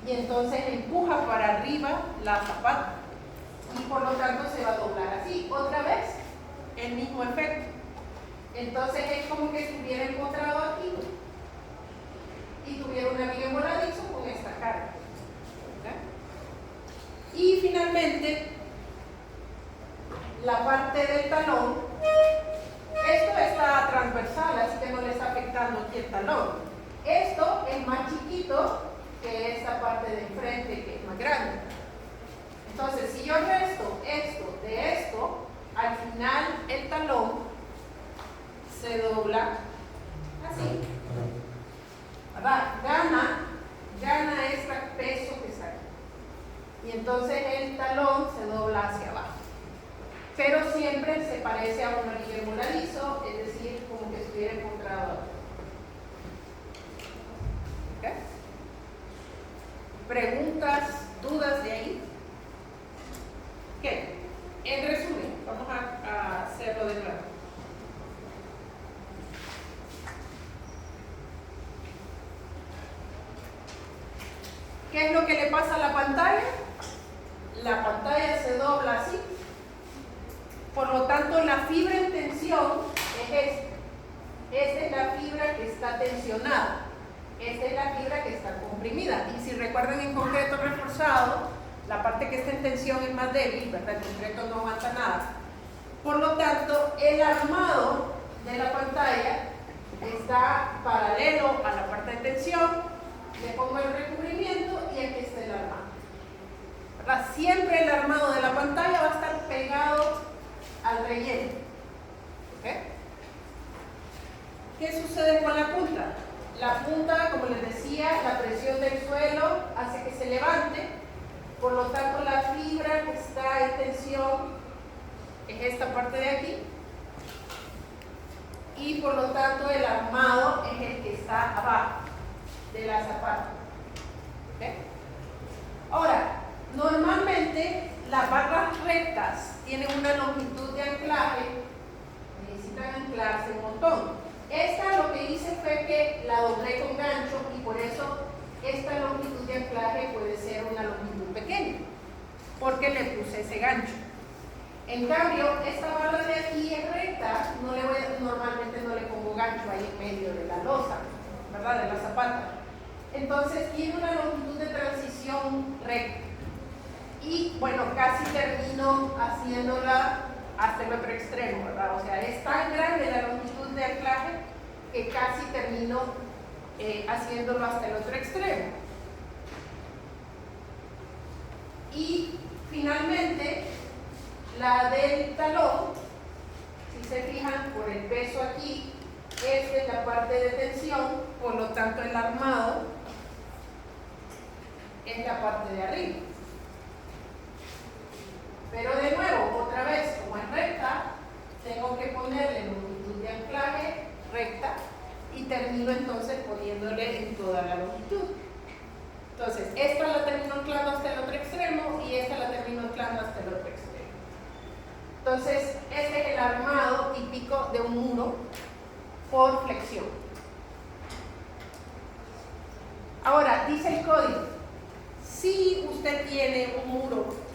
y entonces empuja para arriba la zapata y por lo tanto se va a doblar así. Otra vez, el mismo efecto. Entonces es como que estuviera empotrado aquí y tuviera una viga en voladizo con esta carga. ¿Okay? Y finalmente, la parte del talón, esto está transversal, así que no le está afectando aquí el talón. Esto es más chiquito que esta parte de enfrente, que es más grande. Entonces, si yo resto esto de esto, al final el talón se dobla así. ¿Verdad? Gana este peso que está aquí. Y entonces el talón se dobla hacia abajo. Pero siempre se parece a un anillo voladizo, es decir, como que estuviera encontrado aquí. ¿Okay? ¿Preguntas, dudas de ahí? ¿Qué? En resumen, vamos a hacerlo de nuevo. ¿Qué es lo que le pasa a la pantalla? La pantalla se dobla así. Por lo tanto, la fibra en tensión es esta. Esta es la fibra que está tensionada. Esta es la fibra que está comprimida. Y si recuerdan en concreto reforzado, la parte que está en tensión es más débil, ¿verdad? El concreto no aguanta nada. Por lo tanto, el armado de la pantalla está paralelo a la parte de tensión. Le pongo el recubrimiento y aquí está el armado. ¿Verdad? Siempre el armado de la pantalla va a estar pegado al relleno. ¿Okay? ¿Qué sucede con la punta? La punta, como les decía, la presión del suelo hace que se levante, por lo tanto la fibra que está en tensión es esta parte de aquí y por lo tanto el armado es el que está abajo de la zapata. ¿Okay? Ahora, normalmente las barras rectas tienen una longitud de anclaje, necesitan anclarse un montón. Esta lo que hice fue que la doblé con gancho y por eso esta longitud de anclaje puede ser una longitud pequeña, porque le puse ese gancho. En cambio, esta barra de aquí es recta, normalmente no le pongo gancho ahí en medio de la losa, ¿verdad? De la zapata. Entonces tiene una longitud de transición recta. Y bueno, casi termino haciéndola hasta el otro extremo, ¿verdad? O sea, es tan grande la longitud de anclaje que casi termino haciéndolo hasta el otro extremo. Y finalmente, la del talón, si se fijan por el peso aquí, esta es la parte de tensión, por lo tanto el armado es la parte de arriba. Pero de nuevo, otra vez, como es recta, tengo que ponerle longitud de anclaje recta y termino entonces poniéndole en toda la longitud. Entonces, esta la termino anclando hasta el otro extremo y esta la termino anclando hasta el otro extremo. Entonces, este es el armado típico de un muro por flexión. Ahora, dice el código, si usted tiene un muro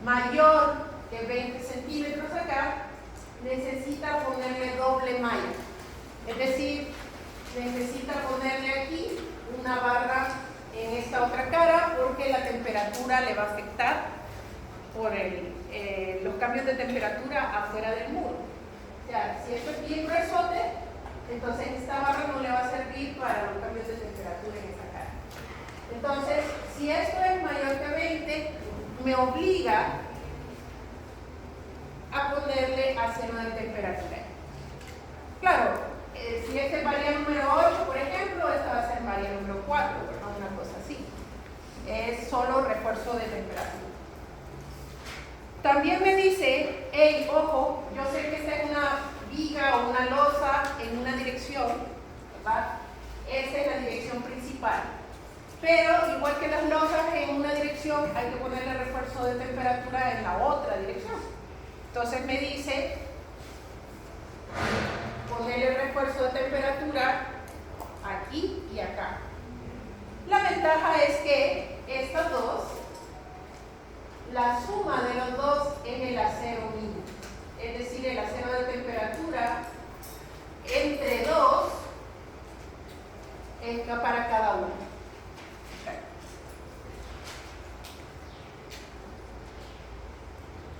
mayor que 20 centímetros acá, necesita ponerle doble malla. Es decir, necesita ponerle aquí una barra en esta otra cara porque la temperatura le va a afectar por los cambios de temperatura afuera del muro. O sea, si esto es bien gruesote, entonces esta barra no le va a servir para los cambios de temperatura en esa cara. Entonces, si esto es mayor que 20, me obliga a ponerle a 0 de temperatura. Claro, si este es varía número 8, por ejemplo, esta va a ser varía número 4, ¿verdad? Una cosa así. Es solo refuerzo de temperatura. También me dice, hey, ojo, yo sé que esta es una viga o una losa en una dirección, ¿verdad? Esta es la dirección principal. Pero igual que las losas en una dirección, hay que ponerle refuerzo de temperatura en la otra dirección. Entonces me dice ponerle refuerzo de temperatura aquí y acá. La ventaja es que estas dos, la suma de los dos es el acero mínimo, es decir, el acero de temperatura entre 2 es para cada uno.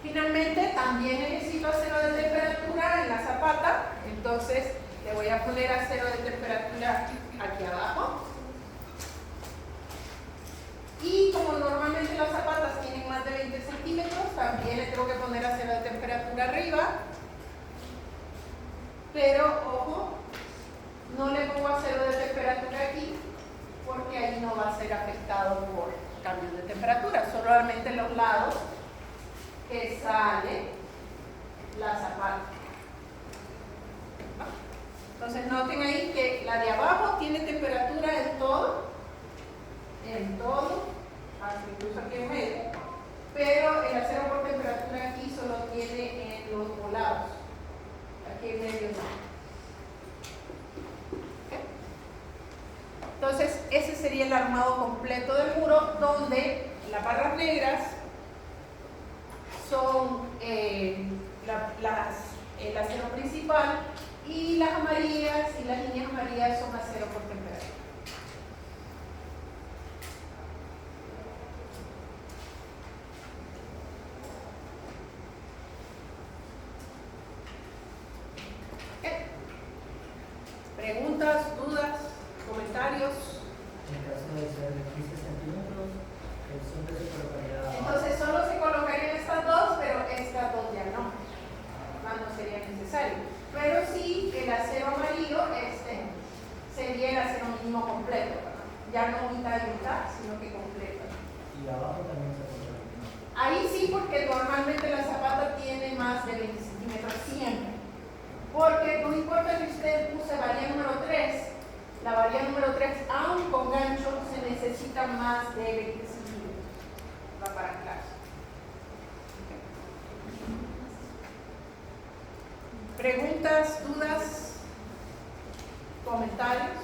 Finalmente, también necesito acero de temperatura en la zapata, entonces le voy a poner acero de temperatura aquí abajo. Y como normalmente las zapatas tienen más de 20 centímetros, también le tengo que poner acero de temperatura arriba. Pero, ojo, no le pongo acero de temperatura aquí, porque ahí no va a ser afectado por cambios de temperatura, solamente en los lados que sale la zapata. Entonces noten ahí que la de abajo tiene temperatura en todo, incluso aquí en medio, pero el acero por temperatura aquí solo tiene en los lados, aquí en medio no. ¿Okay? Entonces ese sería el armado completo del muro, donde las barras negras son el acero principal y las amarillas y las líneas amarillas son acero por temperatura. ¿Okay? ¿Preguntas, dudas, comentarios? En caso de ser de 15 centímetros, siempre se colocaría abajo. Entonces solo se colocarían estas dos, pero estas dos ya no. No sería necesario. Pero sí, el acero amarillo sería el acero mínimo completo, ¿verdad? Ya no mitad y mitad, sino que completo. Y abajo también se colocaría. Ahí sí, porque normalmente la zapata tiene más de 20 centímetros siempre. Porque no importa que usted use varía número 3, la varía número 3, aún con gancho, se necesita más de 20 centímetros. Va para clase. ¿Preguntas, dudas, comentarios?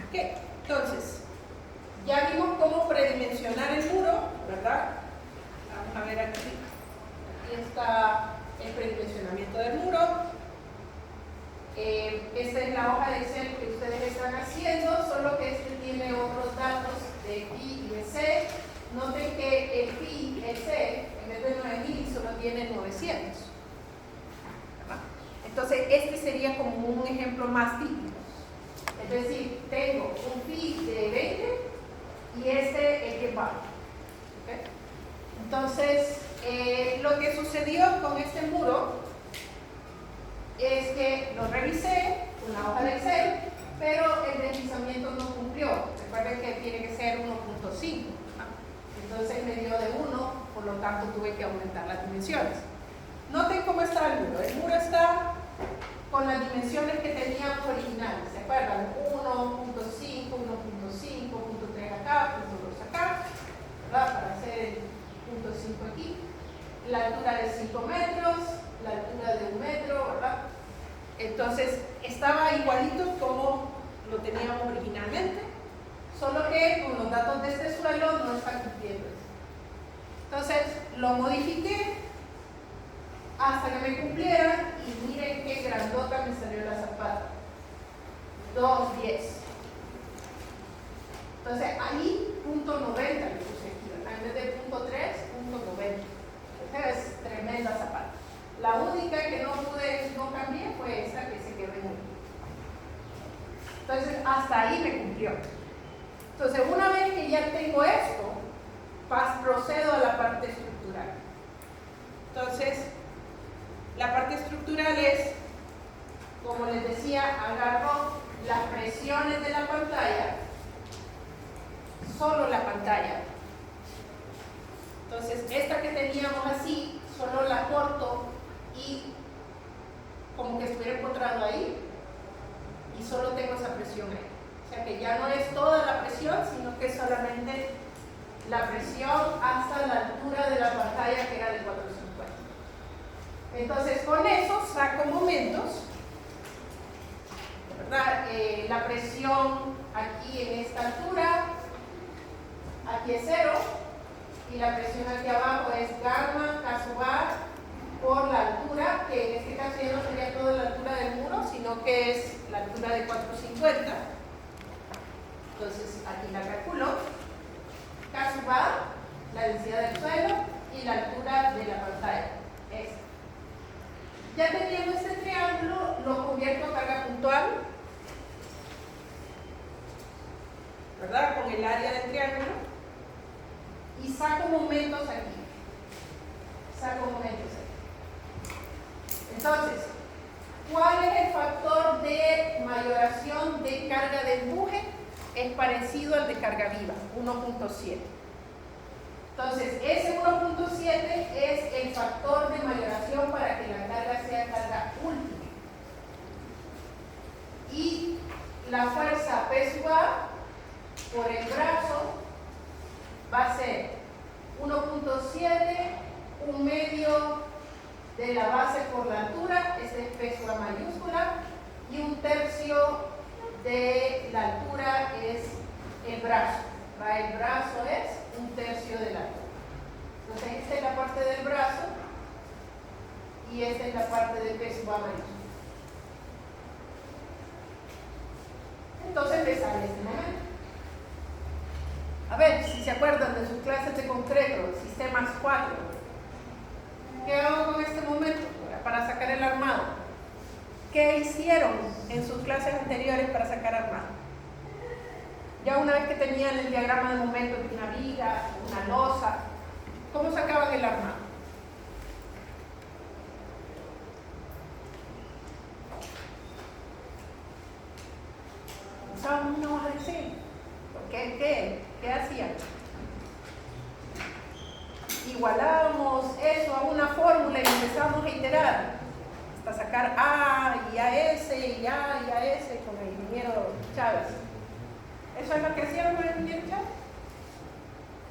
Ok, entonces, ya vimos cómo predimensionar el muro, ¿verdad? Vamos a ver aquí. Aquí está el predimensionamiento del muro. Esta es la hoja de Excel que ustedes están haciendo, solo que este tiene otros datos de pi y de c. Noten que el pi, el c, en vez de 9000 solo tiene 900. ¿Verdad? Entonces, este sería como un ejemplo más típico. Es decir, tengo un pi de 20 y este es que va. ¿Okay? Entonces, lo que sucedió con este muro es que lo revisé con la hoja de Excel, pero el deslizamiento no cumplió. Recuerden que tiene que ser 1.5. Entonces me dio de 1, por lo tanto tuve que aumentar las dimensiones. Noten cómo está el muro. El muro está con las dimensiones que teníamos originales. ¿Se acuerdan? 1.5, 1.5, 1.3 acá, 1.2 acá, ¿verdad? Para hacer el 0.5 aquí. La altura de 5 metros, la altura de 1 metro, ¿verdad? Entonces estaba igualito como lo teníamos originalmente, solo que con los datos de este suelo no está cumpliendo eso. Entonces lo modifiqué hasta que me cumpliera y miren qué grandota me salió la zapata. 210. Entonces ahí punto 90 le puse aquí, ¿verdad? En vez de punto 3, punto 90. Esa es tremenda zapata. La única que no cambié fue esa que se quedó en 1. Entonces hasta ahí me cumplió. Entonces una vez que ya tengo esto, procedo a la parte estructural. Entonces la parte estructural es, como les decía, agarro las presiones de la pantalla, solo la pantalla. Entonces esta que teníamos así, solo la corto y como que estuviera encontrado ahí y solo tengo esa presión ahí. O sea que ya no es toda la presión, sino que es solamente la presión hasta la altura de la pantalla, que era de 450. Entonces con eso saco momentos, ¿verdad? La presión aquí en esta altura, aquí es 0, y la presión aquí abajo es gamma K sub A por la altura, que en este caso ya no sería toda la altura del muro, sino que es la altura de 450. Entonces aquí la calculo. K sub A, la densidad del suelo, y la altura de la pantalla. Esta. Ya teniendo este triángulo, lo convierto a carga puntual, ¿verdad? Con el área del triángulo. Y saco momentos aquí. Entonces, ¿cuál es el factor de mayoración de carga de empuje? Es parecido al de carga viva, 1.7. Entonces, ese 1.7 es el factor de mayoración para que la carga sea carga última. Y la fuerza P sub A por el brazo va a ser 1.7, un medio de la base por la altura, este es P sub A mayúscula, y un tercio de la altura es el brazo. El brazo es un tercio de la altura. Entonces esta es la parte del brazo y esta es la parte de P sub A mayúscula. Entonces me sale este momento. A ver, si se acuerdan de sus clases de concreto, sistemas 4, ¿qué hago con este momento para sacar el armado? ¿Qué hicieron en sus clases anteriores para sacar armado? Ya una vez que tenían el diagrama de momento de una viga, una losa, ¿cómo sacaban el armado? Usaban una hoja de Excel. ¿Qué hacían? Igualábamos eso a una fórmula y empezamos a iterar hasta sacar A y AS y A y AS con el ingeniero Chávez. ¿Eso es lo que hacían con el ingeniero Chávez?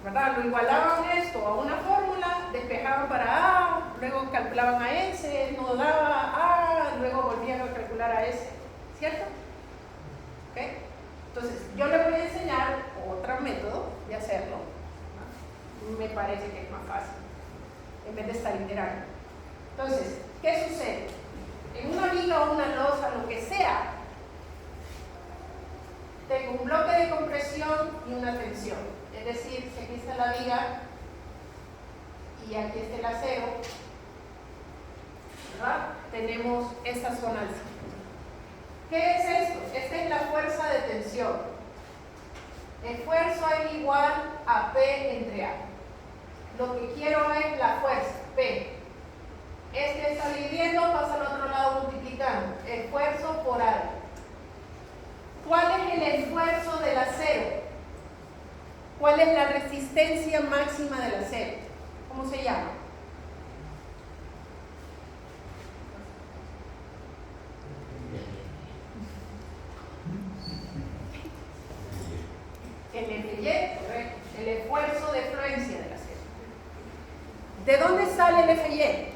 ¿Verdad? Lo igualaban esto a una fórmula, despejaban para A, luego calculaban AS, no daba A, luego volvían a calcular AS. ¿Cierto? ¿Ok? Entonces, yo les voy a enseñar otro método de hacerlo. Me parece que es más fácil, en vez de estar iterando. Entonces, ¿qué sucede? En una viga o una losa, lo que sea, tengo un bloque de compresión y una tensión. Es decir, si aquí está la viga y aquí está el acero, ¿verdad? Tenemos esta zona al centro. ¿Qué es esto? Esta es la fuerza de tensión. Esfuerzo es igual a P entre A. Lo que quiero es la fuerza, P. Este está dividiendo, pasa al otro lado multiplicando. Esfuerzo por área. ¿Cuál es el esfuerzo del acero? ¿Cuál es la resistencia máxima del acero? ¿Cómo se llama? El FY, correcto. El esfuerzo de fluencia del acero. ¿De dónde sale el FY?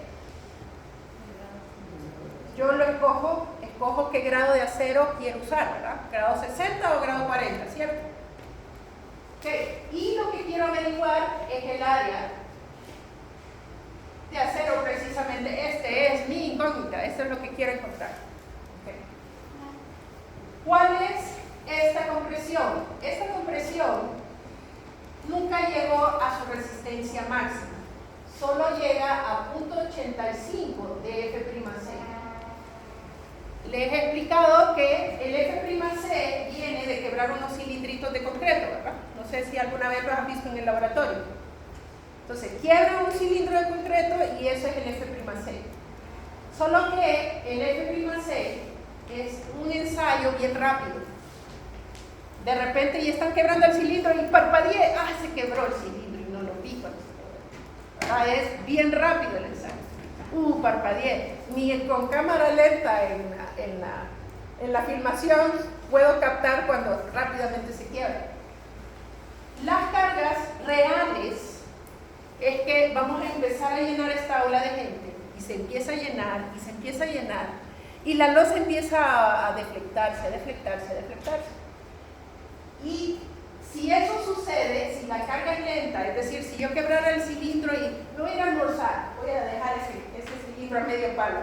Yo lo escojo qué grado de acero quiero usar, ¿verdad? ¿Grado 60 o grado 40, cierto? Okay. Y lo que quiero averiguar es el área de acero precisamente. Este es mi incógnita, esto es lo que quiero encontrar. Okay. ¿Cuál es esta compresión? Esta compresión nunca llegó a su resistencia máxima. Solo llega a 0.85 de F'C. Les he explicado que el F'C viene de quebrar unos cilindritos de concreto, ¿verdad? No sé si alguna vez lo has visto en el laboratorio. Entonces, quiebra un cilindro de concreto y eso es el F'C. Solo que el F'C es un ensayo bien rápido. De repente ya están quebrando el cilindro y parpadeé, se quebró el cilindro y no lo vi cuando se quebró. Es bien rápido el ensayo. Parpadeé. Ni con cámara lenta en la filmación puedo captar cuando rápidamente se quiebra. Las cargas reales es que vamos a empezar a llenar esta aula de gente y se empieza a llenar y se empieza a llenar y la losa empieza a deflectarse, a deflectarse, a deflectarse. Y si eso sucede, si la carga es lenta, es decir, si yo quebrara el cilindro y no voy a ir a almorzar, voy a dejar ese cilindro a medio palo.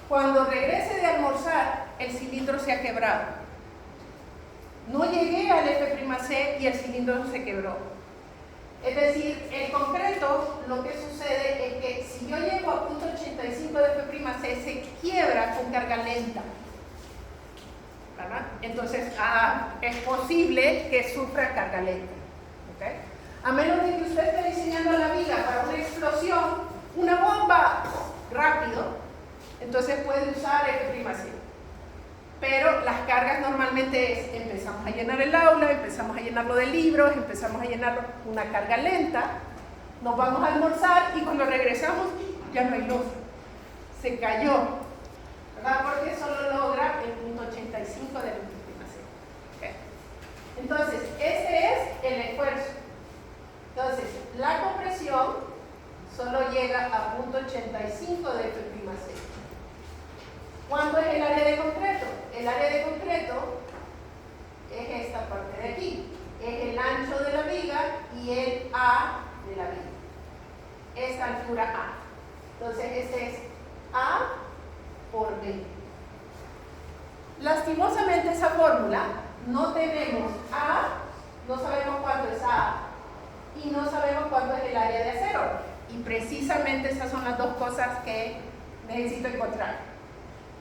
Cuando regrese de almorzar, el cilindro se ha quebrado. No llegué al F'C y el cilindro se quebró. Es decir, el concreto, lo que sucede es que si yo llego a 0.85 de F'C, se quiebra con carga lenta. ¿Verdad? Entonces, es posible que sufra carga lenta. ¿Okay? A menos de que usted esté diseñando la viga para una explosión, una bomba rápido, entonces puede usar F'C. Pero las cargas normalmente es, empezamos a llenar el aula, empezamos a llenarlo de libros, empezamos a llenarlo una carga lenta, nos vamos a almorzar y cuando regresamos ya no hay luz, se cayó, ¿verdad? Porque solo logra el 0.85 del F'C. ¿Okay? Entonces, ese es el esfuerzo. Entonces, la compresión solo llega a 0.85 de F'C. ¿Cuánto es el área de concreto? El área de concreto es esta parte de aquí. Es el ancho de la viga y el A de la viga. Esta altura A. Entonces, este es A por B. Lastimosamente esa fórmula no tenemos A, no sabemos cuánto es A y no sabemos cuánto es el área de acero. Y precisamente esas son las dos cosas que necesito encontrar.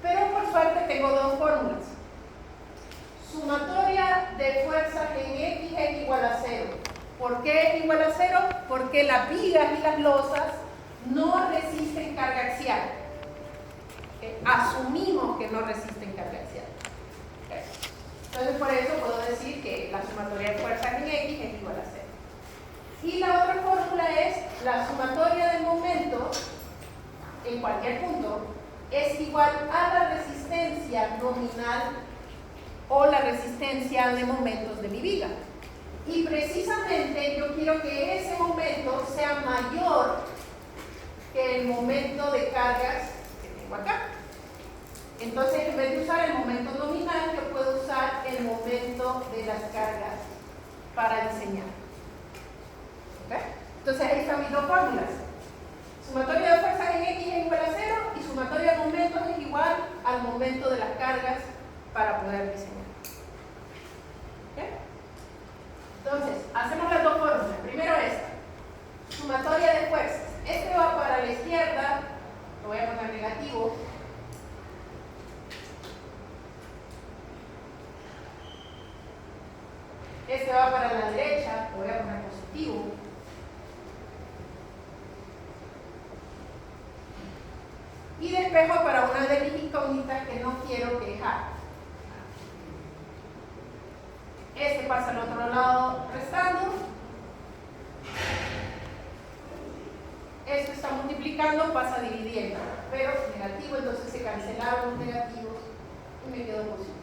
Pero por suerte tengo dos fórmulas. Sumatoria de fuerzas en X es igual a 0. ¿Por qué es igual a 0? Porque las vigas y las losas no resisten carga axial. Asumimos que no resisten carga axial. Entonces por eso puedo decir que la sumatoria de fuerzas en X es igual a 0. Y la otra fórmula es la sumatoria de momentos en cualquier punto es igual a la resistencia nominal o la resistencia de momentos de mi viga. Y precisamente yo quiero que ese momento sea mayor que el momento de cargas que tengo acá. Entonces, en vez de usar el momento nominal, yo puedo usar el momento de las cargas para diseñar. ¿Okay? Entonces, ahí están mis dos fórmulas. Sumatoria de fuerzas en X es igual a 0 y sumatoria de momentos es igual al momento de las cargas para poder diseñar. ¿Okay? Entonces, hacemos las dos fórmulas. Primero esta. Sumatoria de fuerzas. Este va para la izquierda, lo voy a poner negativo. Este va para la derecha, lo voy a poner positivo. Y despejo para una de mis incógnitas que no quiero quejar. Este pasa al otro lado restando. Esto está multiplicando, pasa dividiendo. Pero negativo, entonces se cancelaron los negativos y me quedó positivo.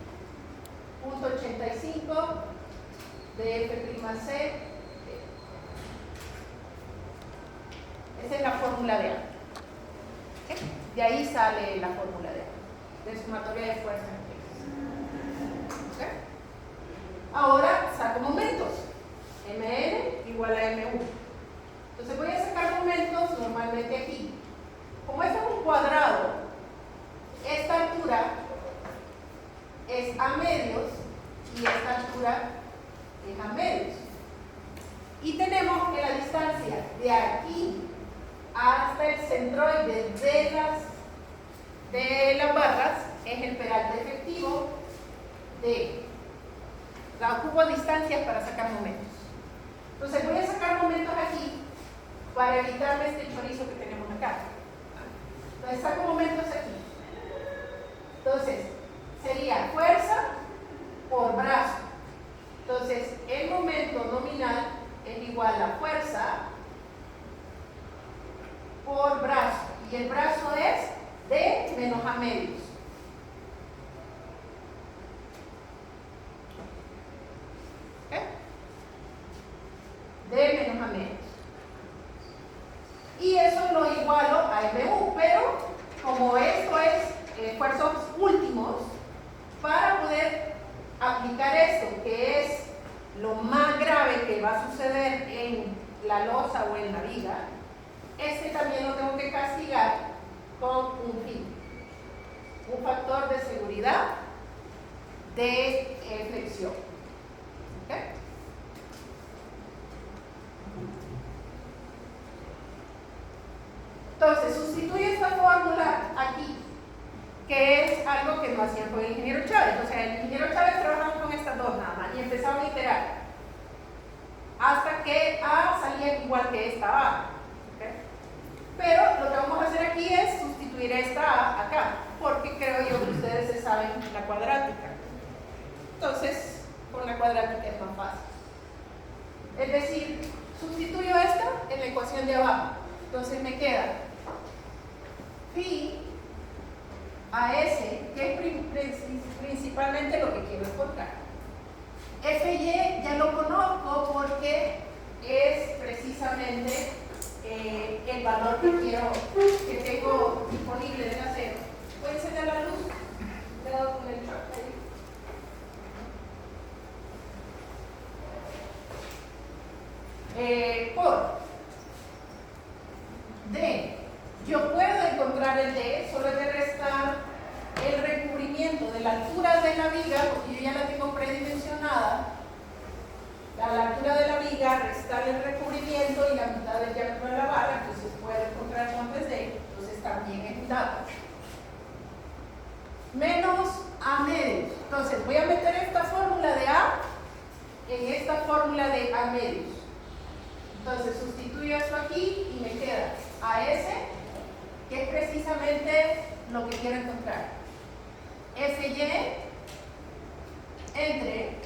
0.85 de F'C. Esa es la fórmula de A. ¿Okay? De ahí sale la fórmula de sumatoria de fuerzas. ¿Okay? Ahora saco momentos. Mn igual a M1. Entonces voy a sacar momentos normalmente aquí. Como esto es un cuadrado, esta altura es A medio distancia de aquí hasta el centroide de las barras es el peralte efectivo de la ocupo distancias para sacar momentos. Entonces voy a sacar momentos aquí para evitarme este chorizo que tenemos acá. Entonces saco momentos aquí. Entonces sería fuerza por brazo. Entonces el momento nominal es igual a fuerza por brazo. Y el brazo es D menos A medios. ¿Ok? D menos A medios. Y eso lo igualo a MU, pero como esto es esfuerzos últimos, para poder aplicar esto, que es lo más grave que va a suceder en la losa o en la viga, este también lo tengo que castigar con un fin, un factor de seguridad de flexión. ¿Ok? Entonces, sustituyo esta fórmula aquí, que es algo que no hacían con el ingeniero Chávez. O sea, el ingeniero Chávez trabajaba con estas dos nada más y empezaba a iterar hasta que A salía igual que esta A. ¿Okay? Pero lo que vamos a hacer aquí es sustituir esta A acá, porque creo yo que ustedes se saben la cuadrática. Entonces, con la cuadrática es más fácil. Es decir, sustituyo esta en la ecuación de abajo. Entonces me queda phi a S, que es principalmente lo que quiero encontrar. Fy ya lo conozco porque es precisamente el valor que tengo disponible del acero. Voy a encender la luz. Cuidado con el truck ahí. Por D, yo puedo encontrar el D, solo es de restar el recubrimiento de la altura de la viga, porque yo ya la tengo predimensionada. A la altura de la viga, restar el recubrimiento y la mitad del diámetro de la barra, entonces puedo encontrar cuánto es D, entonces también es un dato. Menos A medios. Entonces voy a meter esta fórmula de A en esta fórmula de A medios. Entonces sustituyo esto aquí y me queda AS, que es precisamente lo que quiero encontrar. FY entre,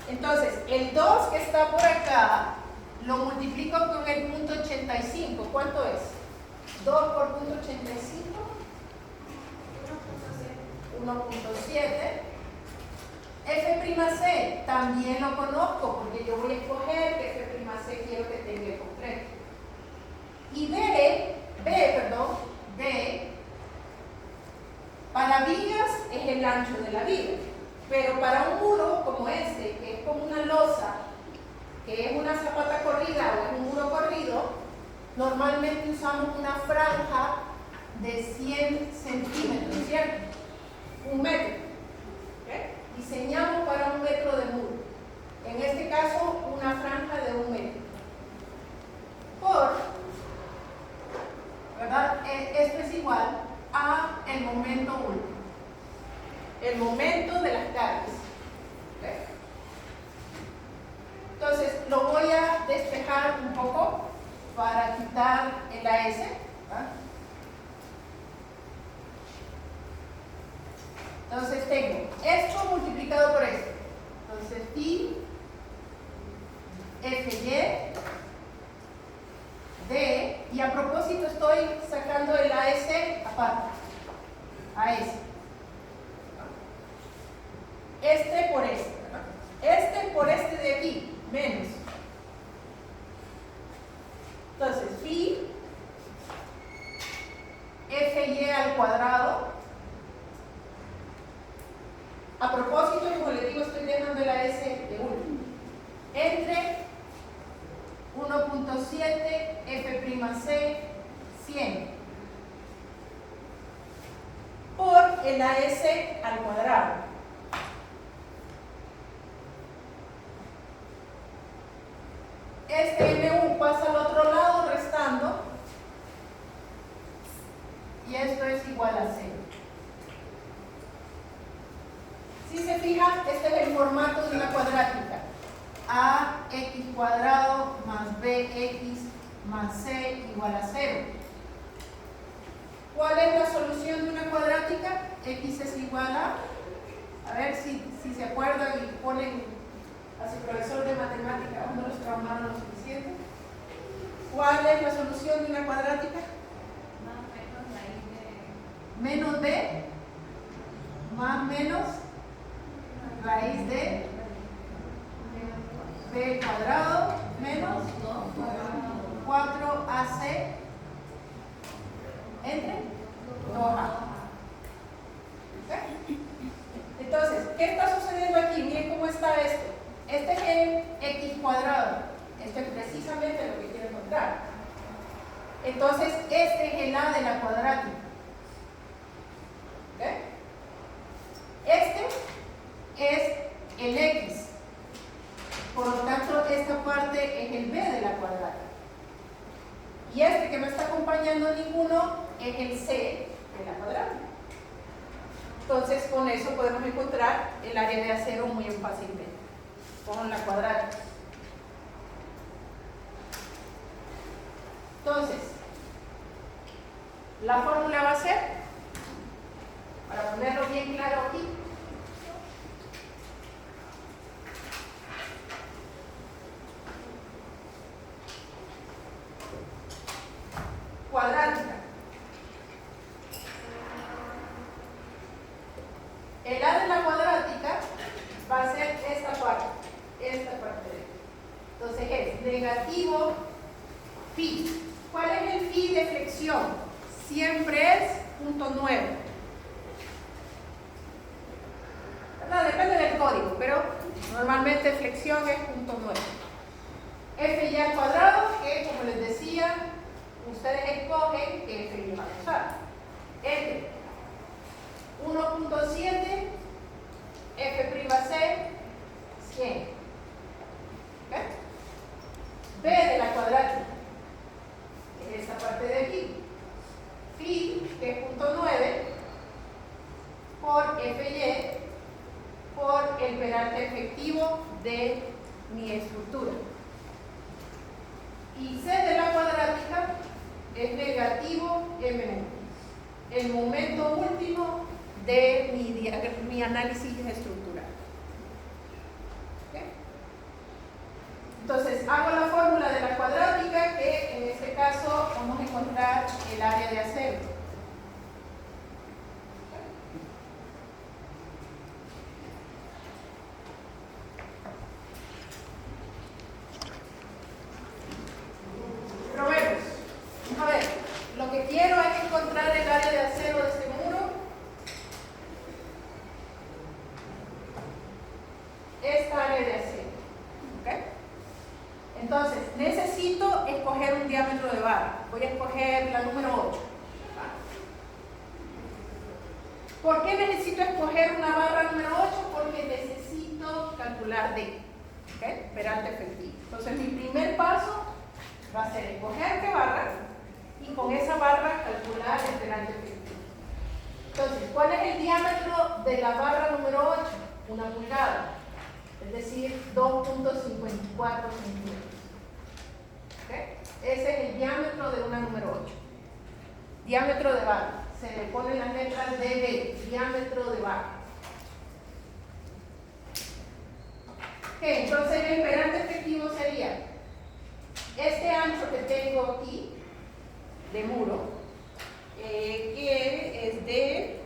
entonces el 2 que está por acá lo multiplico con el punto 85. ¿Cuánto es? 2 por punto 85, 1.7. F'C también lo conozco porque yo voy a escoger que F'C quiero que tenga el concreto. Y B, para vigas es el ancho de la viga, pero para un muro como este, que es como una losa, que es una zapata corrida o es un muro corrido, normalmente usamos una franja de 100 centímetros, ¿cierto? 1 metro. ¿Okay? Diseñamos para 1 metro de muro. En este caso, una franja de 1 metro. ¿Verdad? Esto es igual a el momento último. El momento de las cargas. ¿Okay? Entonces, lo voy a despejar un poco para quitar el AS. ¿verdad? Entonces tengo esto multiplicado por esto. Entonces pi Fy D, y a propósito estoy sacando el AS aparte. AS. Este por este. Este por este de aquí, menos. Entonces pi Fy al cuadrado. A propósito, como les digo, estoy dejando la S de 1. Entre 1.7 F'C 100 por el AS al cuadrado. este MU pasa al otro lado restando y esto es igual a 0. Si se fijan, este es el formato de una cuadrática. AX cuadrado más BX más C igual a 0. ¿Cuál es la solución de una cuadrática? X es igual a ver si se acuerdan y ponen a su profesor de matemáticas, no los traumaron lo suficiente. ¿Cuál es la solución de una cuadrática? Menos b más menos raíz de b cuadrado menos 4ac entre 2a. ¿Okay? Entonces, ¿qué está sucediendo aquí? Miren cómo está esto. Este es el x cuadrado. Esto es precisamente lo que quiero encontrar. Entonces, este es el a de la cuadrática. ¿Okay? Este es el x. Por lo tanto, esta parte es el b de la cuadrática. Y este que no está acompañando ninguno es el c de la cuadrática. Entonces, con eso podemos encontrar el área de acero muy fácilmente, con la cuadrática. Entonces, la fórmula va a ser, para ponerlo bien claro aquí, cuadrática. El A de la cuadrática va a ser esta parte de aquí. Entonces es negativo phi. ¿Cuál es el phi de flexión? Siempre es 0.9. ¿Verdad? Depende del código, pero normalmente flexión es 0.9. F y al cuadrado, que como les decía, ustedes escogen qué F van a usar. Entre 1.7 F'C 100. ¿Okay? B de la cuadrática es esta parte de aquí. Phi, que es 0.9, por Fy, por el peralte efectivo de mi estructura. Y C de la cuadrática es negativo M1, el momento último de mi análisis estructural. ¿Okay? Entonces, hago la fórmula de la cuadrática, que en este caso vamos a encontrar el área de acero. Probemos. A ver, lo que quiero es encontrar el área de acero de este muro. Esta área de acero. ¿Okay? Entonces, necesito escoger un diámetro de barra. Voy a escoger la número 8. ¿Por qué necesito escoger una barra número 8? Porque necesito calcular D. ¿Okay? Peralte efectivo. Entonces, mi primer paso va a ser escoger qué barra y con esa barra calcular el peralte efectivo. Entonces, ¿cuál es el diámetro de la barra número 8? 1 pulgada. Es decir, 2.54 centímetros. ¿Okay? Ese es el diámetro de una número 8. Diámetro de barra. Se le ponen las letras DB, diámetro de barra. Okay, entonces el peralte efectivo sería este ancho que tengo aquí de muro, que es de,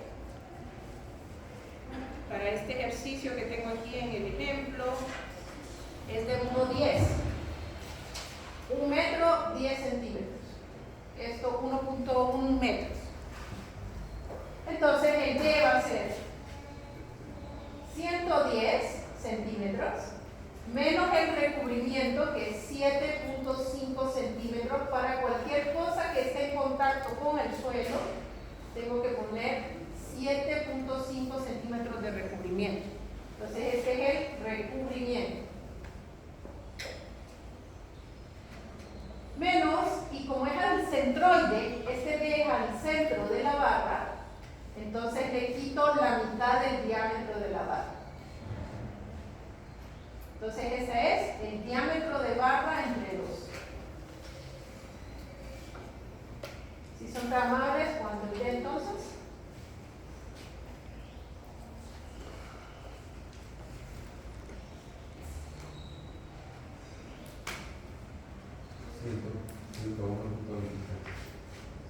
para este ejercicio que tengo aquí en el ejemplo, es de 1,10. 1 metro 10 centímetros. Esto 1.1 metros. Entonces el D va a ser 110 centímetros menos el recubrimiento, que es 7.5 centímetros. Para cualquier cosa que esté en contacto con el suelo, tengo que poner 7.5 centímetros de recubrimiento. Entonces este es el recubrimiento. Entonces le quito la mitad del diámetro de la barra. Entonces ese es el diámetro de barra entre 2. Si son tan amables, ¿cuánto iré entonces?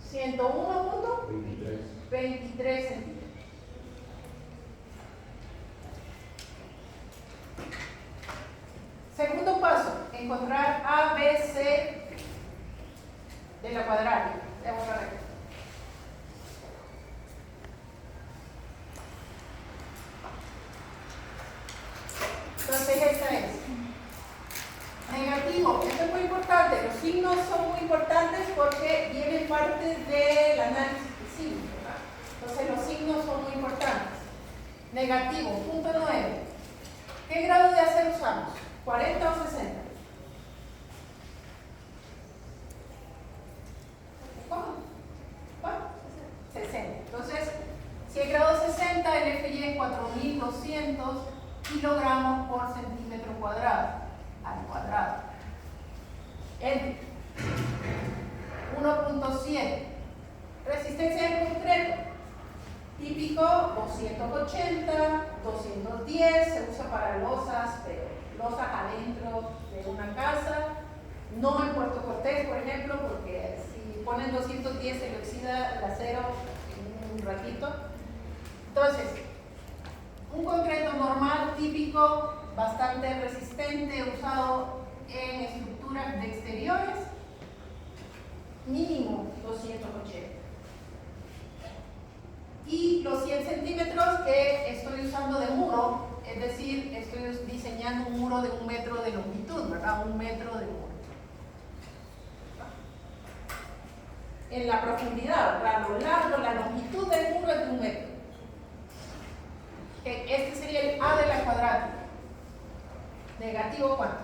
Ciento 101.23 centímetros. Segundo paso, encontrar A, B, C de la cuadrática. Veamos la recta. Entonces esta es negativo. Esto es muy importante. Los signos son muy importantes porque vienen parte del análisis de signos, ¿verdad? Entonces los signos son muy importantes. Negativo, punto 9. ¿Qué grado de acero usamos? ¿40 o 60? ¿Cuánto? 60. Entonces, si el grado 60, el FY es 4200 kilogramos por centímetro cuadrado, al cuadrado. Enter. 1.7. Resistencia del concreto. Típico 280, 210, se usa para losas, pero losas adentro de una casa, no en Puerto Cortés, por ejemplo, porque si ponen 210 se le oxida el acero en un ratito. Entonces, un concreto normal, típico, bastante resistente, usado en estructuras de exteriores, mínimo 280. Y los 100 centímetros que estoy usando de muro, es decir, estoy diseñando un muro de 1 metro de longitud, ¿verdad? 1 metro de muro. En la profundidad, ¿verdad? Lo largo, la longitud del muro es de 1 metro. Este sería el A de la cuadrática. ¿Negativo cuánto?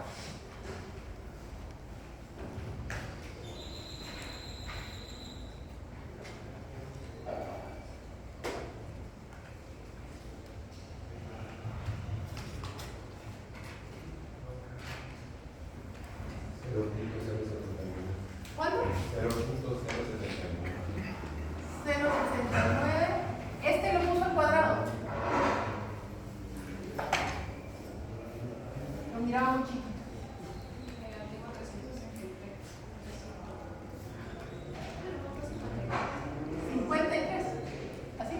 ¿Cuánto? 0.069. Este lo puso al cuadrado. Lo miraba muy chiquito. Negativo 363. 53. ¿Así?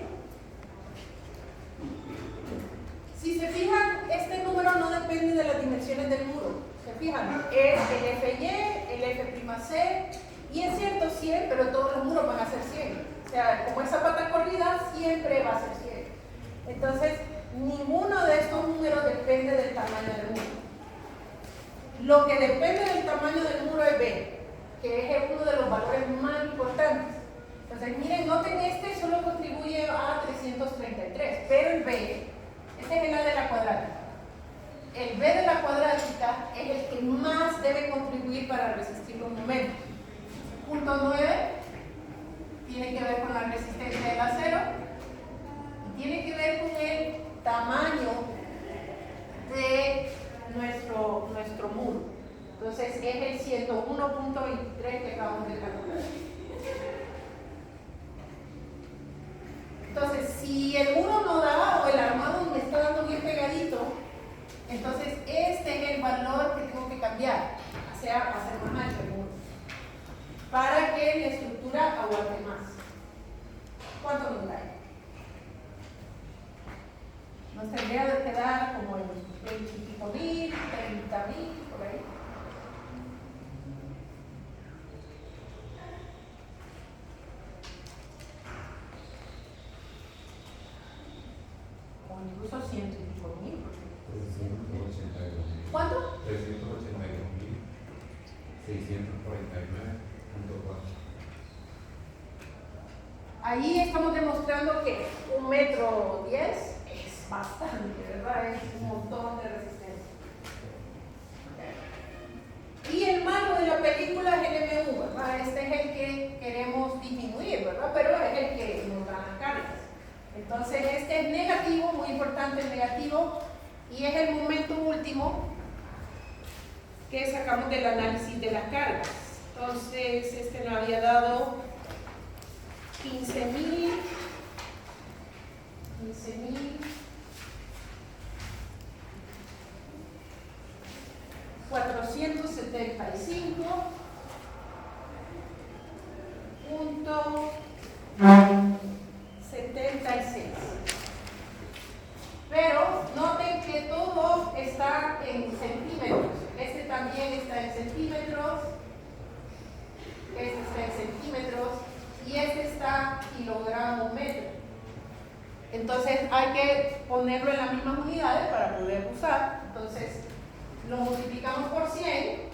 Si se fijan, este número no depende de las dimensiones del muro. ¿Se fijan? Es el FY, el F'C, y es cierto 100, pero todos los muros van a ser 100. O sea, como esa pata corrida, siempre va a ser 100. Entonces, ninguno de estos números depende del tamaño del muro. Lo que depende del tamaño del muro es B, que es uno de los valores más importantes. Entonces, miren, noten este solo contribuye a 333, pero el B, este es el A de la cuadrática. El B de la cuadrática es el que más debe contribuir para resistir los momentos. Punto 9 tiene que ver con la resistencia del acero y tiene que ver con el tamaño de nuestro muro. Entonces es el 101.23 que acabamos de calcular. Entonces, si el muro no da o el armado me está dando bien pegadito, entonces este es el valor que tengo que cambiar, o sea, hacer más ancho el muro, para que la estructura aguante más. ¿Cuánto nos da? Nos tendría que quedar como en 25.000, 30.000, por ahí. O incluso 100 y pico mil. ¿Cuánto? 381.649.4. Ahí estamos demostrando que 1,10 metros es bastante, ¿verdad? Es un montón de resistencia. Y el malo de la película es el MU, ¿verdad? Este es el que queremos disminuir, ¿verdad? Pero es el que nos da las cargas. Entonces este es negativo, muy importante el negativo, y es el momento último que sacamos del análisis de las cargas. Entonces este nos había dado 15.475.76. Pero noten que todo está en centímetros. Este también está en centímetros, este está en centímetros y este está kilogramo metro. Entonces hay que ponerlo en las mismas unidades para poder usar. Entonces lo multiplicamos por 100,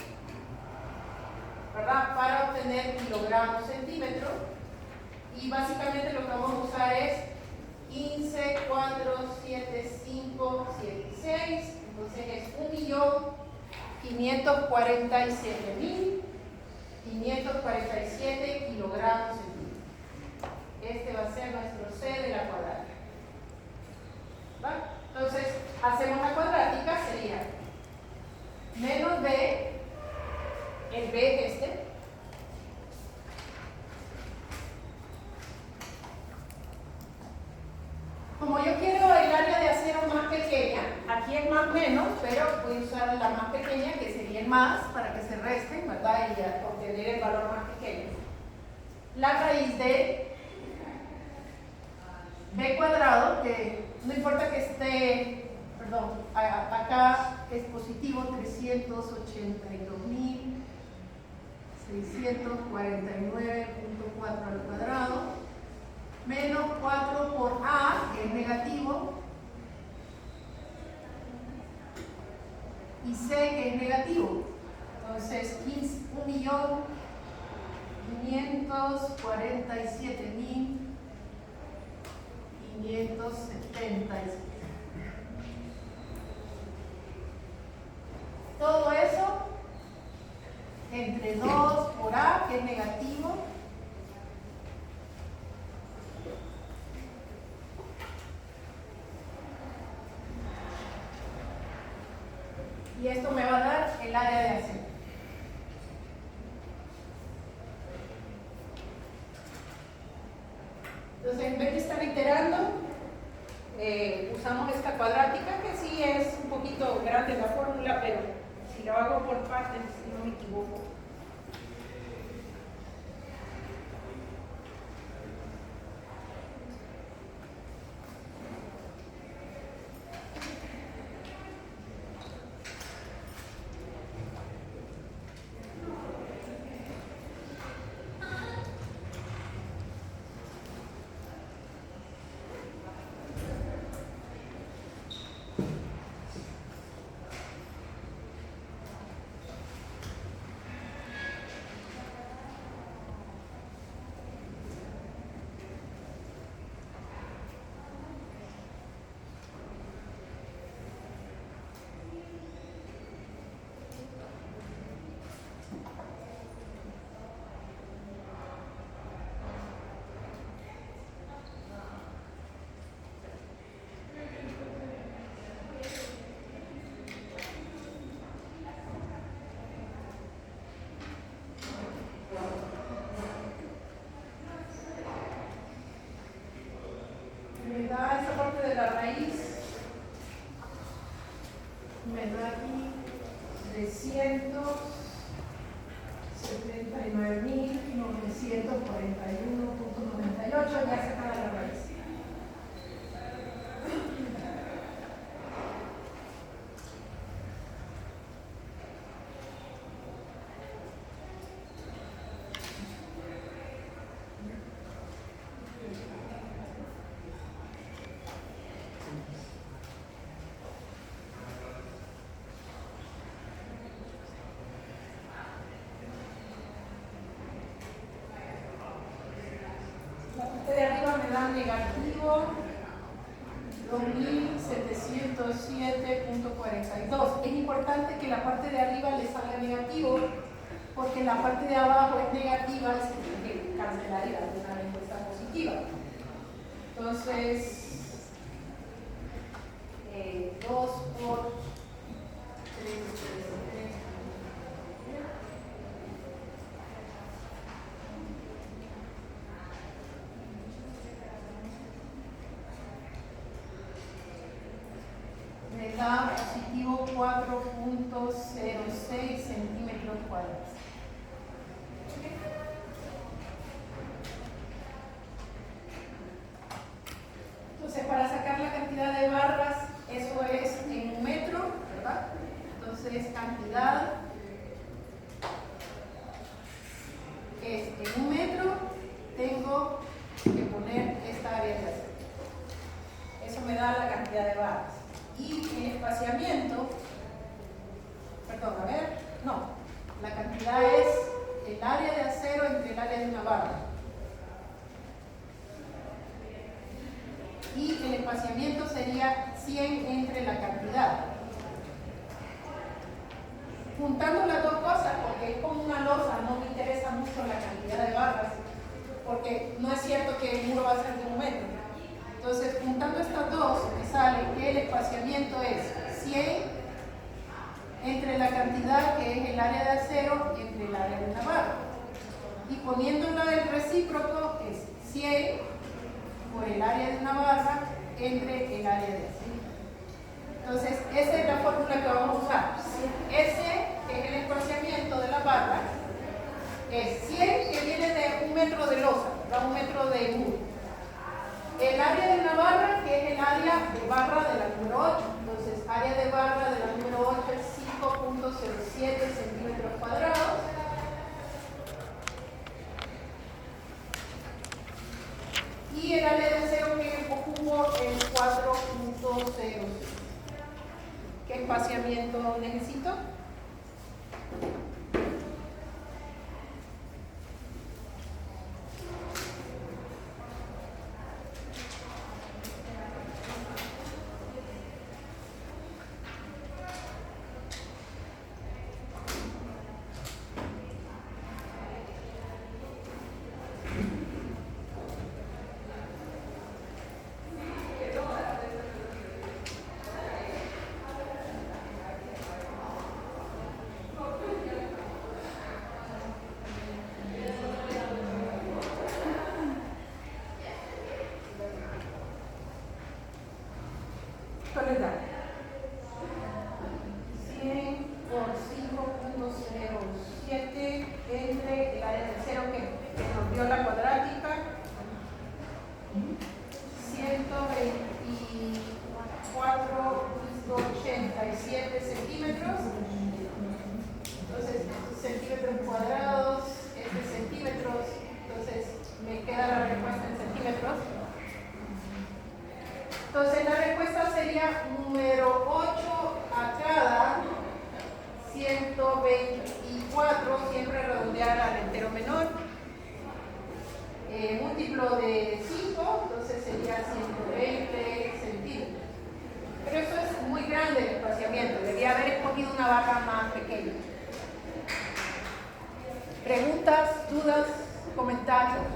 ¿verdad? Para obtener kilogramos centímetros. Y básicamente lo que vamos a usar es 15.475.76. Entonces es 1.547.547 kilogramos centímetros. Este va a ser nuestro C de la cuadrática. ¿Va? Entonces hacemos la cuadrática, sería menos B, el B es este, como yo quiero el área de acero más pequeña, aquí es más menos, pero voy a usar la más pequeña, que sería el más, para que se resten, ¿verdad? Y ya obtener el valor más pequeño. La raíz de B cuadrado, que no importa que esté, perdón, acá es positivo, 382.649.4 al cuadrado, menos 4 por A, que es negativo, y C, que es negativo. Entonces, 1.547.576. Todo eso entre 2 por A, que es negativo, y esto me va a dar el área de acero. Entonces, en vez de estar iterando, usamos esta cuadrática, que sí es un poquito grande la fórmula, pero si lo hago por partes, si no me equivoco. Me da esta parte de la raíz, me da aquí 379.941.98, ya sacada la raíz. La parte de arriba me da negativo 2.707.42. Es importante que la parte de arriba le salga negativo, porque la parte de abajo es negativa, se tiene que cancelar y dar una respuesta positiva. Entonces, 2 por 3, me da positivo 4.06 centímetros cuadrados. Entonces, para sacar la cantidad de barras, eso es en un metro, ¿verdad? Entonces, cantidad es en un metro, tengo que poner esta área de acero. Eso me da la cantidad de barras. Y el espaciamiento, perdón, a ver, no, la cantidad es el área de acero entre el área de una barra. Y el espaciamiento sería 100 entre la cantidad. Juntando las dos cosas, porque es como una losa, no me interesa mucho la cantidad de barras, porque no es cierto que el muro va a ser de un metro. Entonces, juntando estas dos, me sale que el espaciamiento es 100 entre la cantidad que es el área de acero entre el área de una barra. Y poniéndolo el recíproco es 100 por el área de una barra entre el área de acero. Entonces, esa es la fórmula que vamos a usar. S, que es el espaciamiento de la barra, es 100 que viene de un metro de losa, da un metro de muro. El área de una barra, que es el área de barra de la número 8. Entonces, área de barra de la número 8 es 5.07 centímetros cuadrados. Y el área de acero que ocupo es 4.0. ¿Qué espaciamiento necesito? ¿Cuál es la? 100 por 5.07 entre el área de acero que nos dio la cuadrática. 124.87 centímetros. Entonces, centímetros cuadrados, centímetros. Entonces, me queda la respuesta en centímetros. Entonces, la respuesta sería número 8 a cada 124, siempre redondear al entero menor. Múltiplo de 5, entonces sería 120 centímetros. Pero eso es muy grande el espaciamiento, debería haber escogido una barra más pequeña. ¿Preguntas, dudas, comentarios?